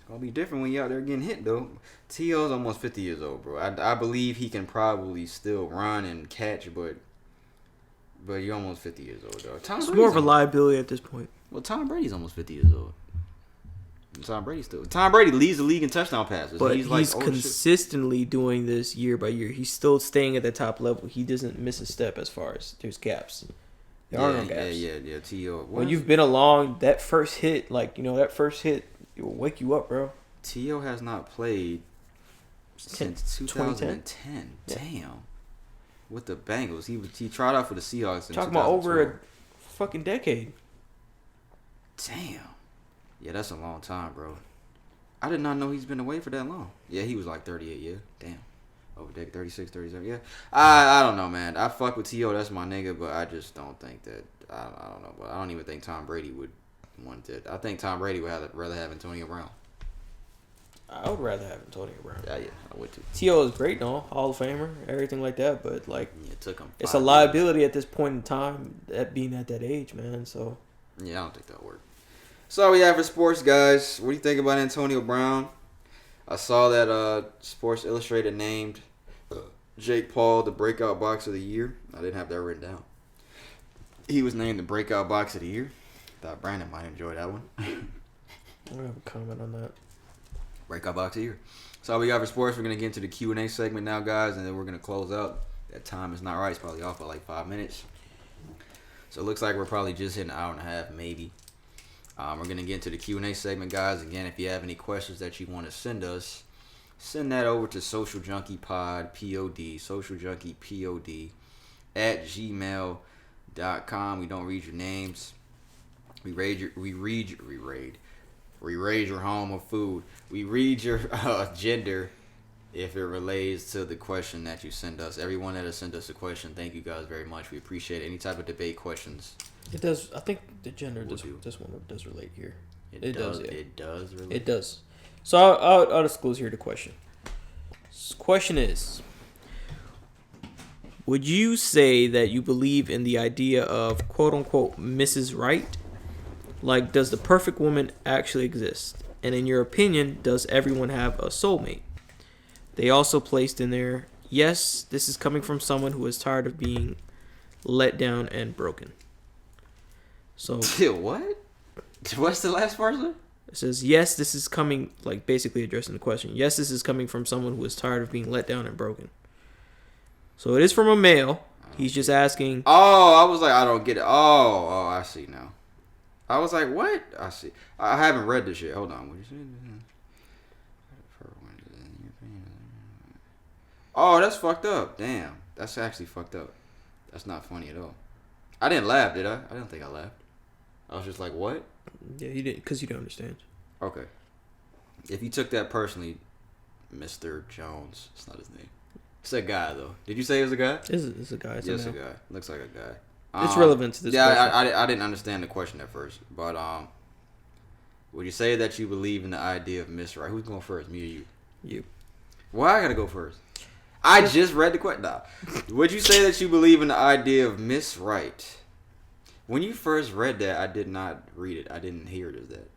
Gonna be different when you out there getting hit though. T.O.'s almost 50 years old, bro. I believe he can probably still run and catch, but But you're almost 50 years old, though. It's more of a liability at this point. Well, Tom Brady's almost 50 years old. Tom Brady leads the league in touchdown passes. But he's consistently doing this year by year. He's still staying at the top level. He doesn't miss a step as far as there's gaps. There are no gaps. Yeah. T.O. When you've been along, that first hit, it will wake you up, bro. T.O. has not played since 2010. Yeah. Damn. With the Bengals. He tried out for the Seahawks in Talking about over a fucking decade. Damn. Yeah, that's a long time, bro. I did not know he's been away for that long. Yeah, he was like 38, yeah. Damn. Over 36, 37, yeah. I don't know, man. I fuck with T.O., that's my nigga, but I just don't think that, I don't know. But I don't even think Tom Brady would want it. I think Tom Brady would rather have Antonio Brown. I would rather have Antonio Brown. Yeah, I would too. T.O. is great, no, Hall of Famer, everything like that, but like, it took him. It's a liability at this point in time, that being at that age, man. So yeah, I don't think that'll work. So all we have for sports, guys. What do you think about Antonio Brown? I saw that Sports Illustrated named Jake Paul the breakout boxer of the year. I didn't have that written down. He was named the breakout boxer of the year. Thought Brandon might enjoy that one. I don't have a comment on that. Breakout boxer of the year. So all we got for sports. We're gonna get into the Q&A segment now, guys, and then we're gonna close out. That time is not right. It's probably off by like 5 minutes. So it looks like we're probably just hitting an hour and a half, maybe. We're going to get into the Q&A segment, guys. Again, if you have any questions that you want to send us, send that over to Social Junkie Pod, P-O-D, Social Junkie P-O-D, at gmail.com. We don't read your names. We raid your home or food. We read your gender if it relates to the question that you send us. Everyone that has sent us a question, thank you guys very much. We appreciate any type of debate questions. It does. I think the gender this one does relate here. It does. Yeah. It does relate. It does. So I'll disclose here the question. This question is: would you say that you believe in the idea of quote unquote Mrs. Right? Like, does the perfect woman actually exist? And in your opinion, does everyone have a soulmate? They also placed in there, yes, this is coming from someone who is tired of being let down and broken. So what? What's the last part? It says, yes, this is coming, like basically addressing the question. Yes, this is coming from someone who is tired of being let down and broken. So it is from a male. He's just asking. Oh, I was like, I don't get it. Oh, I see now. I was like, what? I see. I haven't read this yet. Hold on. What you say? Oh, that's fucked up. Damn. That's actually fucked up. That's not funny at all. I didn't laugh, did I? I don't think I laughed. I was just like, what? Yeah, you didn't, because you don't understand. Okay. If you took that personally, Mr. Jones, it's not his name. It's a guy, though. Did you say it was a guy? It's a guy. It's a guy. Looks like a guy. It's relevant to this question. I didn't understand the question at first. But would you say that you believe in the idea of Miss Right? Who's going first, me or you? You. Why I got to go first? I just read the question. Nah. Would you say that you believe in the idea of Miss Right? When you first read that, I did not read it. I didn't hear it as that.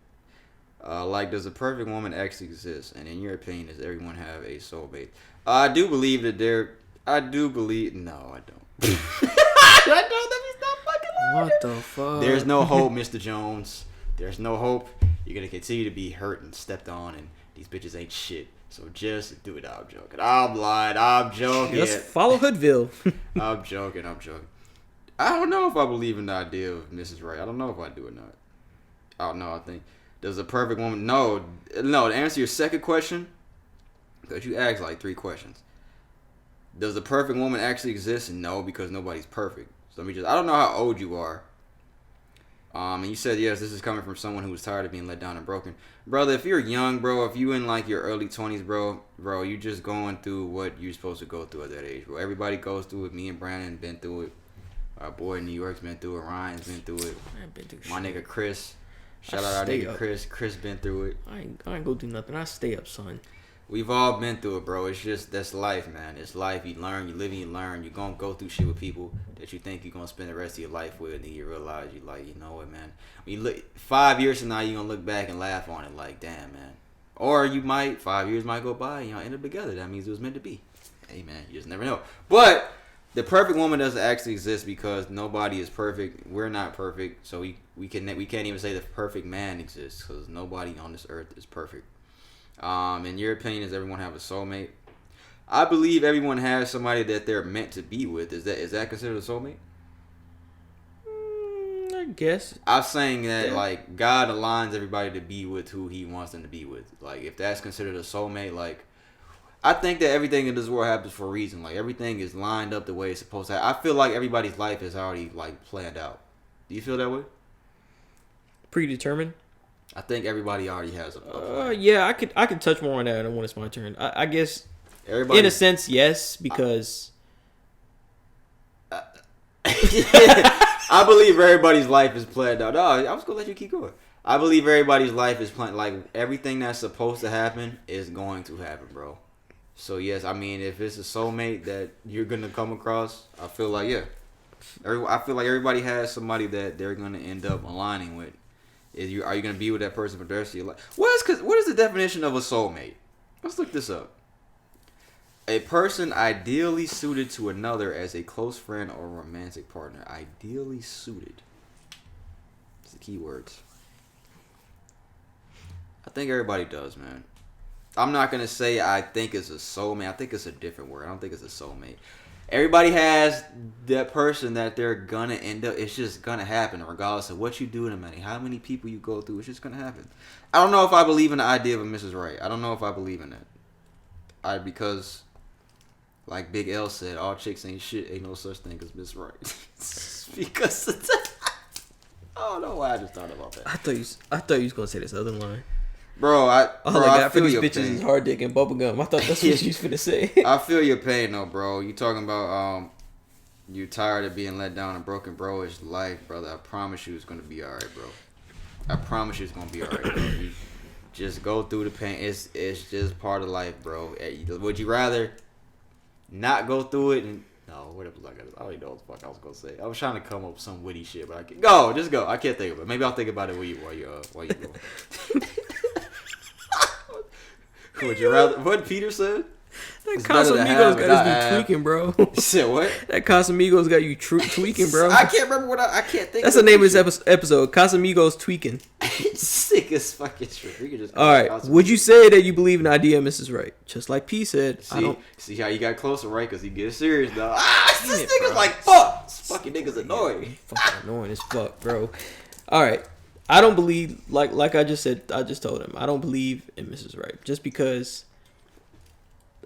Like, does a perfect woman actually exist? And in your opinion, does everyone have a soulmate? I do believe that there. I do believe. No, I don't. I don't. Let me stop fucking lying. What the fuck? There's no hope, Mr. Jones. There's no hope. You're gonna continue to be hurt and stepped on, and these bitches ain't shit. So just do it. I'm joking. I'm lying. I'm joking. Just follow Hoodville. I'm joking. I don't know if I believe in the idea of Mrs. Right. I don't know if I do or not. I don't know. I think does a perfect woman? No. To answer your second question, because you asked like 3 questions. Does the perfect woman actually exist? No, because nobody's perfect. So I don't know how old you are. And you said, yes, this is coming from someone who was tired of being let down and broken. Brother, if you're young, bro, if you in like your early 20s, bro, you just going through what you're supposed to go through at that age, bro. Everybody goes through it. Me and Brandon been through it. Our boy in New York's been through it. Ryan's been through it. My nigga Chris. Shout out our nigga Chris. Chris been through it. I ain't go do nothing. I stay up, son. We've all been through it, bro. It's just, that's life, man. It's life. You learn, you live and you learn. You're going to go through shit with people that you think you're going to spend the rest of your life with, and then you realize you like, you know what, man. When you look, 5 years from now, you're going to look back and laugh on it like, damn, man. Or you might, 5 years might go by and y'all end up together. That means it was meant to be. Hey, man, you just never know. But the perfect woman doesn't actually exist because nobody is perfect. We're not perfect, so we can't even say the perfect man exists because nobody on this earth is perfect. In your opinion, does everyone have a soulmate? I believe everyone has somebody that they're meant to be with. Is that considered a soulmate? I guess. I'm saying that like God aligns everybody to be with who He wants them to be with. Like if that's considered a soulmate, like I think that everything in this world happens for a reason. Like everything is lined up the way it's supposed to. I feel like everybody's life is already like planned out. Do you feel that way? Predetermined. I think everybody already has a plan. Yeah, I could touch more on that when it's my turn. I guess everybody, in a sense, yes, because I believe everybody's life is planned out. No, I'm just gonna let you keep going. I believe everybody's life is planned. Like everything that's supposed to happen is going to happen, bro. So yes, I mean, if it's a soulmate that you're gonna come across, I feel like I feel like everybody has somebody that they're gonna end up aligning with. Are you gonna be with that person for the rest of your life? What is the definition of a soulmate? Let's look this up. A person ideally suited to another as a close friend or romantic partner. Ideally suited. It's the key words. I think everybody does, man. I'm not gonna say I think it's a soulmate. I think it's a different word. I don't think it's a soulmate. Everybody has that person that they're gonna end up. It's just gonna happen regardless of what you do in a minute, how many people you go through. It's just gonna happen. I don't know if I believe in the idea of a Mrs. Right. I don't know if I believe in that. Because, like Big L said, all chicks ain't shit. Ain't no such thing as Miss Right. Because I don't know why I just thought about that. I thought you was gonna say this other line. Bro, I got for feel these your bitches pain. is hard dick and bubblegum. I thought that's what you was finna say. I feel your pain though, bro. You talking about you tired of being let down and broken, bro. It's life, brother. I promise you it's gonna be alright, bro. I promise you it's gonna be alright, bro. You just go through the pain. It's just part of life, bro. Would you rather not go through it and whatever I don't even know what the fuck I was gonna say. I was trying to come up with some witty shit, but I can't. Just go. I can't think of it. Maybe I'll think about it while you go. Would you rather? What Peter said? That Casamigos got us tweaking, bro. Said what? That Casamigos got you tweaking, bro. I can't remember what I can't think. That's the name of this episode. Casamigos tweaking. Sick as fucking shit. We could just. All right. Would you say that you believe in the idea of Mrs. Right? Just like P said. See how you got closer, right? Because he gets serious, though. This nigga's like fuck. This fucking nigga's annoying. Fucking annoying as fuck, bro. All right. I don't believe, like I just said, I just told him, I don't believe in Mrs. Right. Just because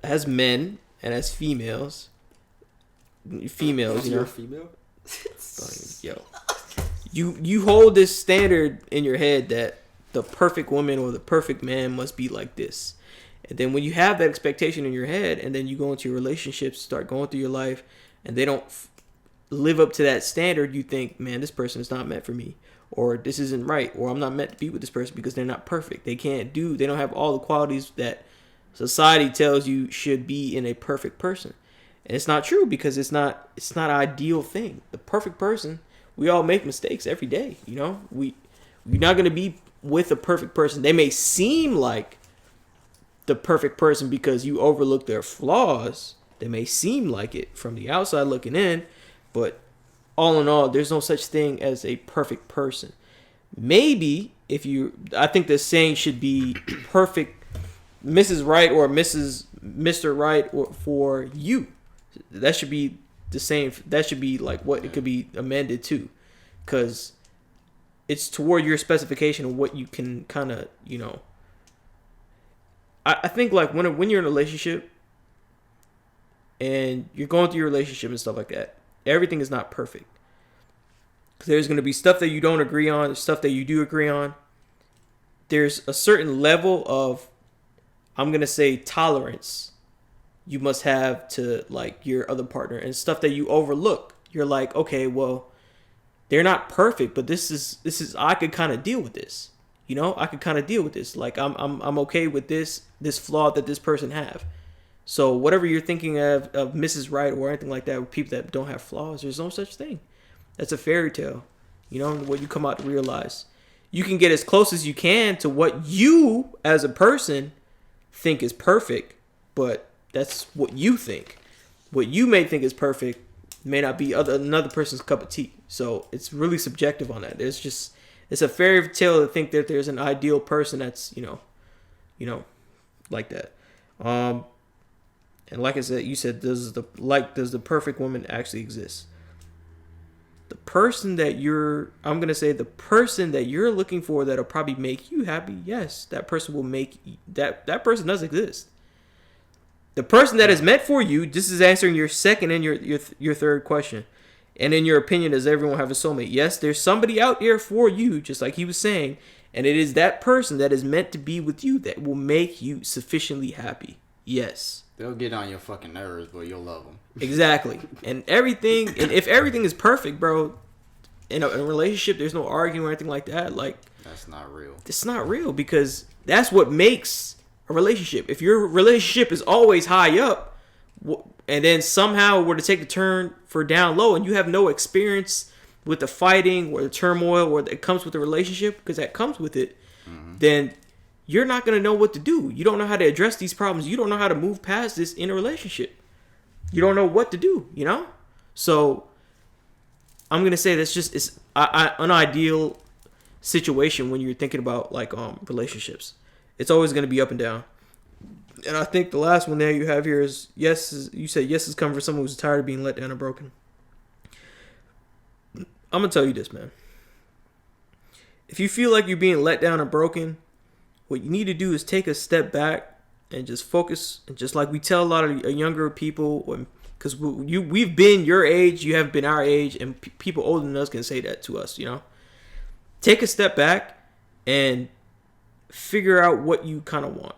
as men and as females, you're a female? Yo. You hold this standard in your head that the perfect woman or the perfect man must be like this. And then when you have that expectation in your head and then you go into your relationships, start going through your life, and they don't live up to that standard, you think, man, this person is not meant for me. Or this isn't right, or I'm not meant to be with this person because they're not perfect. They don't have all the qualities that society tells you should be in a perfect person. And it's not true because it's not an ideal thing. The perfect person, we all make mistakes every day, you know? You're not going to be with a perfect person. They may seem like the perfect person because you overlook their flaws. They may seem like it from the outside looking in, but all in all, there's no such thing as a perfect person. Maybe I think the saying should be perfect Mrs. Right or Mr. Right for you. That should be the same. That should be like what it could be amended to, because it's toward your specification of what you can kind of, I think like when you're in a relationship and you're going through your relationship and stuff like that, everything is not perfect. There's going to be stuff that you don't agree on, stuff that you do agree on. There's a certain level of, I'm going to say, tolerance you must have to like your other partner, and stuff that you overlook. You're like, okay, well, they're not perfect, but this is I could kind of deal with this. I could kind of deal with this. Like I'm okay with this flaw that this person have. So whatever you're thinking of Mrs. Right or anything like that, with people that don't have flaws, there's no such thing. That's a fairy tale. What you come out to realize. You can get as close as you can to what you as a person think is perfect, but that's what you think. What you may think is perfect may not be another person's cup of tea. So it's really subjective on that. It's a fairy tale to think that there's an ideal person that's, like that. And like I said, you said, does the perfect woman actually exist? The person that you're looking for that'll probably make you happy, yes, that person will make that person does exist. The person that is meant for you, this is answering your second and your third question. And in your opinion, does everyone have a soulmate? Yes, there's somebody out there for you, just like he was saying, and it is that person that is meant to be with you that will make you sufficiently happy. Yes. They'll get on your fucking nerves, but you'll love them. Exactly. And if everything is perfect, bro, in a relationship, there's no arguing or anything like that. Like, that's not real. It's not real because that's what makes a relationship. If your relationship is always high up, and then somehow were to take the turn for down low, and you have no experience with the fighting or the turmoil or that comes with the relationship, because that comes with it, then you're not going to know what to do. You don't know how to address these problems. You don't know how to move past this in a relationship. You don't know what to do, So I'm going to say it's an ideal situation when you're thinking about relationships. It's always going to be up and down. And I think the last one there you have here is you said yes is coming for someone who's tired of being let down and broken. I'm going to tell you this, man. If you feel like you're being let down and broken, what you need to do is take a step back and just focus. And just like we tell a lot of younger people, because we've been your age, you haven't been our age, and people older than us can say that to us, Take a step back and figure out what you kind of want.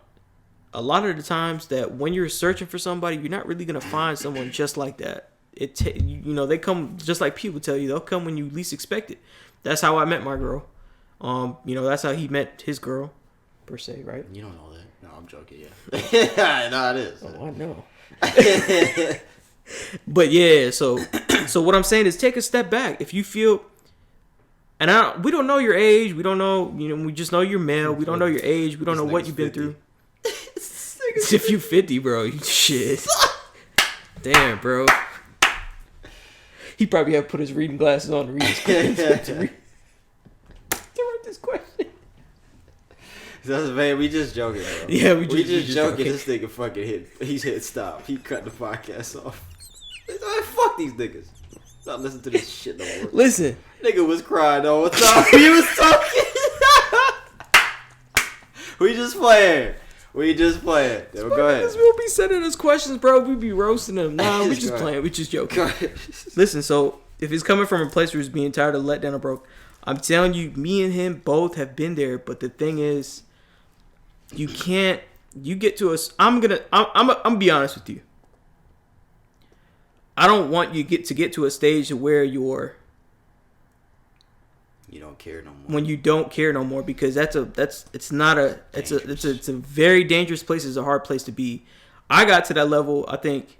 A lot of the times that when you're searching for somebody, you're not really going to find someone just like that. They come just like people tell you, they'll come when you least expect it. That's how I met my girl. That's how he met his girl, per se, right? You don't know that. No, I'm joking, yeah. No, it is. Oh, I know. But yeah, so what I'm saying is take a step back. If you feel, and we don't know your age, we don't know, we just know you're male. We don't know your age. We don't know what you've been through. If you 50, bro, shit. Damn, bro. He probably have put his reading glasses on to read to write this question. Man, we just joking, bro. Yeah, we just joking. This nigga fucking he's hit stop. He cut the podcast off. Man, fuck these niggas. Not listen to this shit no more. Listen. Nigga was crying all the time. He was talking. We just playing. Yo, go ahead. We'll be sending us questions, bro. We be roasting them. Nah, we just playing. We just joking. Listen, so if it's coming from a place where he's being tired of let down or broke, I'm telling you, me and him both have been there. But the thing is, you get to us. I'm gonna be honest with you. I don't want you to get to a stage where you don't care no more. When you don't care no more, because it's a very dangerous place. It's a hard place to be. I got to that level, I think,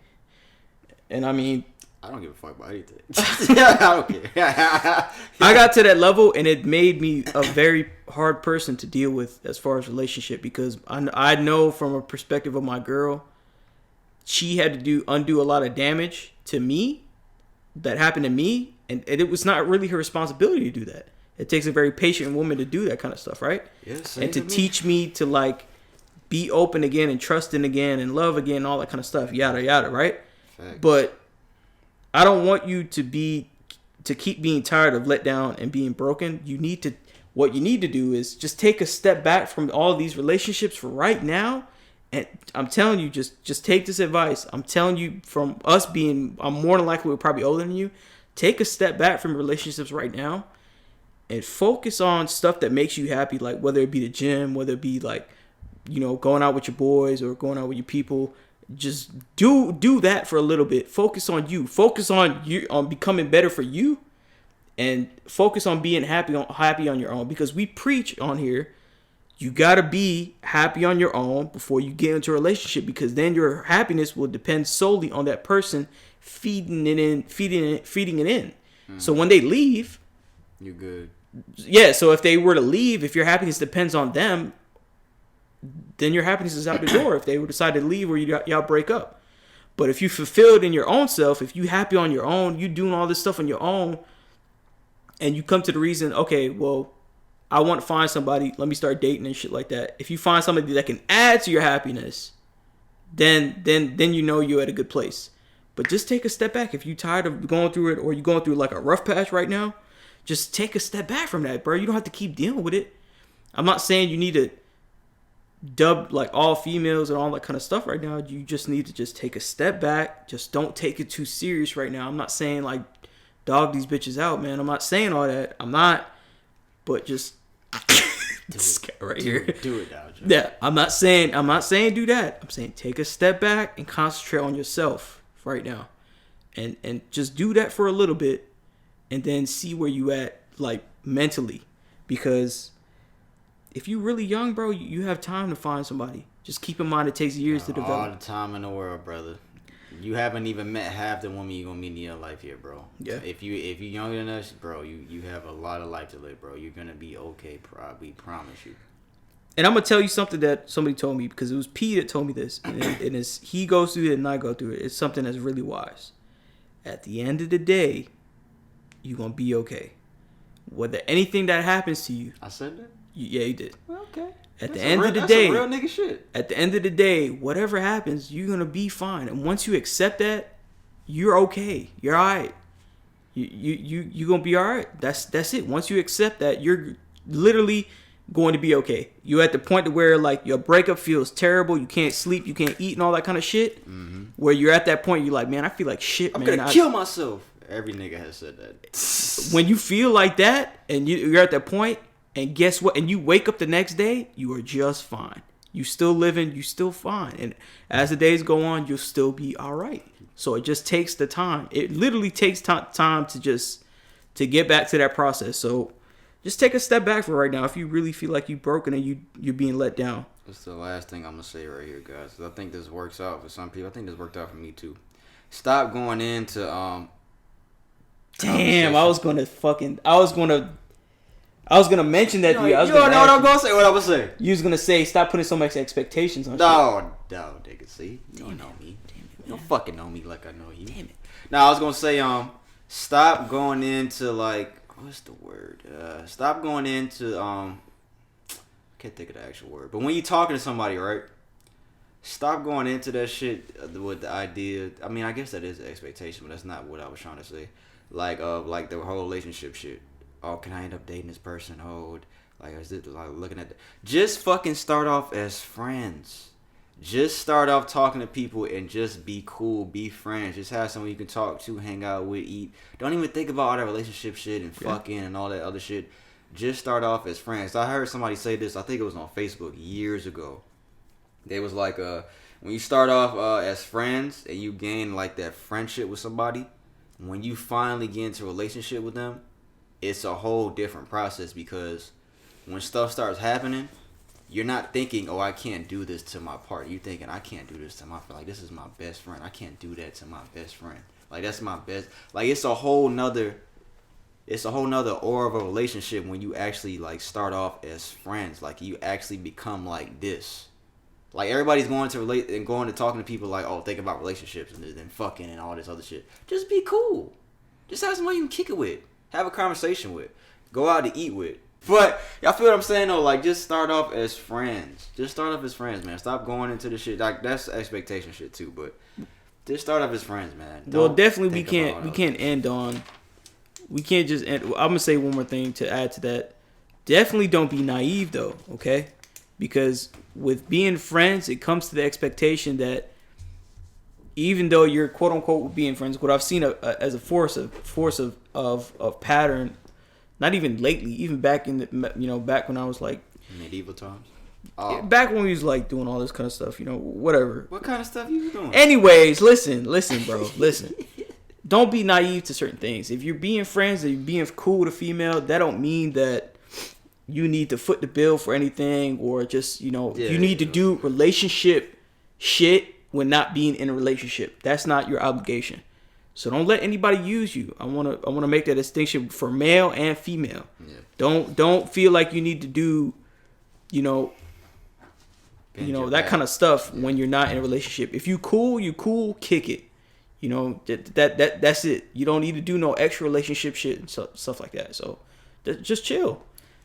and I mean, I don't give a fuck about anything. I don't care. I got to that level, and it made me a very hard person to deal with as far as relationship, because I know from a perspective of my girl, she had to undo a lot of damage to me that happened to me, and it was not really her responsibility to do that. It takes a very patient woman to do that kind of stuff, right? Yes. And to teach me to be open again and trusting again and love again, all that kind of stuff, yada yada, right? Fact. But I don't want you to keep being tired of let down and being broken. What you need to do is just take a step back from all of these relationships for right now. And I'm telling you, just take this advice. I'm telling you, from us I'm more than likely we're probably older than you. Take a step back from relationships right now and focus on stuff that makes you happy, like whether it be the gym, whether it be going out with your boys or going out with your people. Just do that for a little bit. Focus on you. Focus on becoming better for you, and focus on being happy on your own. Because we preach on here, you gotta be happy on your own before you get into a relationship, because then your happiness will depend solely on that person feeding it in. Mm. So when they leave, you're good. Yeah. So if they were to leave, if your happiness depends on them, then your happiness is out the door if they would decide to leave or y'all break up. But if you fulfilled in your own self, if you happy on your own, you doing all this stuff on your own, and you come to the reason, okay, well, I want to find somebody, let me start dating and shit like that. If you find somebody that can add to your happiness, then you know you're at a good place. But just take a step back. If you're tired of going through it, or you're going through like a rough patch right now, just take a step back from that, bro. You don't have to keep dealing with it. I'm not saying you need to dub like all females and all that kind of stuff right now. You just need to just take a step back. Just don't take it too serious right now. I'm not saying like dog these bitches out, man. I'm not saying all that. I'm not. But just this guy right here. Do it now, Joe. Yeah, I'm not saying do that. I'm saying take a step back and concentrate on yourself right now. And just do that for a little bit, and then see where you at like mentally. Because if you really young, bro, you have time to find somebody. Just keep in mind it takes years to develop. All the time in the world, brother. You haven't even met half the woman you're gonna meet in your life here, bro. Yeah. If you're younger than us, bro, you have a lot of life to live, bro. You're gonna be okay, we promise you. And I'm gonna tell you something that somebody told me, because it was P that told me this, and it's he goes through it and I go through it. It's something that's really wise. At the end of the day, you're gonna be okay. Whether anything that happens to you, I said that. Yeah, you did. Okay. At the end of the day, real nigga shit. At the end of the day, whatever happens, you're gonna be fine. And once you accept that, you're okay. You're alright. You gonna be alright. That's it. Once you accept that, you're literally going to be okay. You're at the point to where like your breakup feels terrible. You can't sleep. You can't eat and all that kind of shit. Mm-hmm. Where you're at that point, you're like, man, I feel like shit. I'm man. gonna kill myself. Every nigga has said that. When you feel like that, and you're at that point. And guess what? And you wake up the next day, you are just fine. You still living, you still fine. And as the days go on, you'll still be all right. So it just takes the time. It literally takes time to get back to that process. So just take a step back for right now. If you really feel like you're broken and you're being let down. That's the last thing I'm gonna say right here, guys. I think this works out for some people. I think this worked out for me too. Stop going into Damn, I was gonna mention that to you. You don't know what I'm gonna say. What I'm gonna say? You was gonna say stop putting so much expectations on shit. No, nigga. See, you don't know me. You don't fucking know me like I know you. Damn it. Now I was gonna say stop going into like what's the word? Stop going into I can't think of the actual word. But when you talking to somebody, right? Stop going into that shit with the idea. I mean, I guess that is the expectation, but that's not what I was trying to say. Like the whole relationship shit. Oh, can I end up dating this person? Oh, like is it like looking at just fucking start off as friends. Just start off talking to people and just be cool, be friends. Just have someone you can talk to, hang out with, eat. Don't even think about all that relationship shit and fucking and all that other shit. Just start off as friends. I heard somebody say this. I think it was on Facebook years ago. They was like, when you start off as friends and you gain like that friendship with somebody, when you finally get into a relationship with them, it's a whole different process, because when stuff starts happening, you're not thinking, oh, I can't do this to my partner. You're thinking, I can't do this to my friend. Like, this is my best friend. I can't do that to my best friend. Like, that's my best. Like, it's a whole nother aura of a relationship when you actually, like, start off as friends. Like, you actually become like this. Like, everybody's going to talking to people like, oh, think about relationships and then fucking and all this other shit. Just be cool. Just have somebody you can kick it with. Have a conversation with. Go out to eat with. But, y'all feel what I'm saying, though? Like, just start off as friends. Just start off as friends, man. Stop going into the shit. Like, that's expectation shit, too. But just start off as friends, man. Well, definitely we can't end on... We can't just end... I'm going to say one more thing to add to that. Definitely don't be naive, though, okay? Because with being friends, it comes to the expectation that even though you're quote unquote being friends, what I've seen as a force of pattern, not even lately, even back in the back when I was like medieval times, back when we was like doing all this kind of stuff, whatever. What kind of stuff you doing? Anyways, listen, bro, listen. Don't be naive to certain things. If you're being friends and you're being cool with a female, that don't mean that you need to foot the bill for anything, or just you need to do relationship shit when not being in a relationship. That's not your obligation. So don't let anybody use you. I wanna make that distinction for male and female. Yeah. Don't feel like you need to do, you know, that kind of stuff when you're not in a relationship. If you cool, kick it. You know, that's it. You don't need to do no extra relationship shit and stuff like that. So just chill.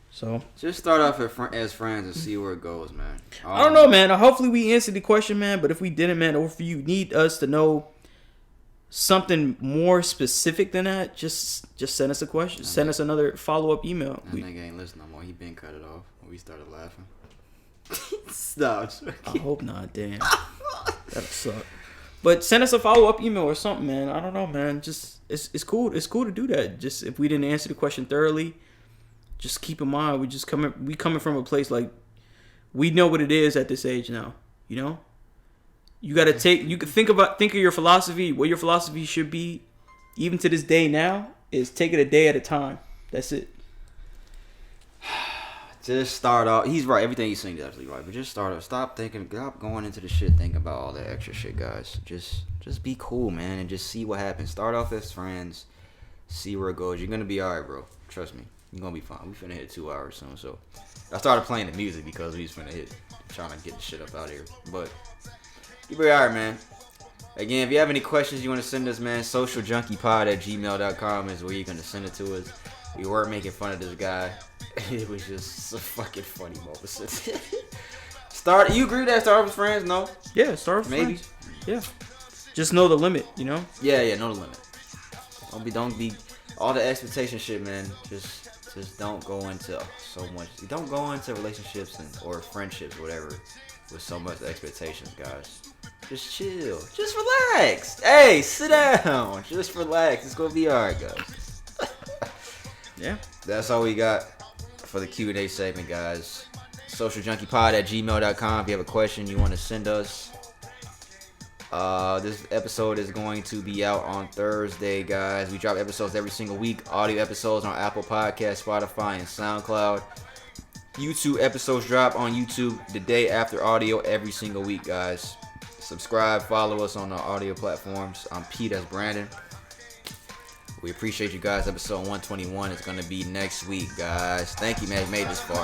So just start off as friends and see where it goes, man. I don't know, man. Hopefully we answered the question, man. But if we didn't, man, or if you need us to know something more specific than that, just send us a question. Send us another follow-up email. That nigga ain't listening no more. He been cut it off when we started laughing. Stop. I hope not. Damn. That'd suck. But send us a follow-up email or something, man. I don't know, man. Just it's cool. It's cool to do that. Just if we didn't answer the question thoroughly, just keep in mind we coming from a place like we know what it is at this age now. You know, you got to you can think of your philosophy. What your philosophy should be, even to this day now, is take it a day at a time. That's it. Just start off. He's right. Everything he's saying is absolutely right. But just start off. Stop going into the shit thinking about all that extra shit, guys. Just be cool, man, and just see what happens. Start off as friends. See where it goes. You're gonna be alright, bro. Trust me. You're gonna be fine. We finna hit 2 hours soon. So I started playing the music because we just finna trying to get the shit up out here. But you'll be alright, man. Again, if you have any questions you want to send us, man, socialjunkiePod@gmail.com is where you're gonna send it to us. We were making fun of this guy. It was just a fucking funny moment. You agree with that? Start with friends? No? Yeah, start with maybe. friends. Yeah. Just know the limit, you know? Yeah, know the limit. Don't be all the expectation shit, man. Just don't go into so much. Don't go into relationships or friendships, whatever, with so much expectations, guys. Just chill. Just relax. Hey, sit down. Just relax. It's gonna be alright, guys. Yeah. That's all we got for the Q&A segment, guys. socialjunkiePod@gmail.com. If you have a question you want to send us. This episode is going to be out on Thursday, guys. We drop episodes every single week. Audio episodes on Apple Podcasts, Spotify, and SoundCloud. YouTube episodes drop on YouTube the day after audio every single week, guys. Subscribe, follow us on our audio platforms. I'm Pete, that's Brandon. We appreciate you guys. Episode 121 is going to be next week, guys. Thank you, man. You made this far.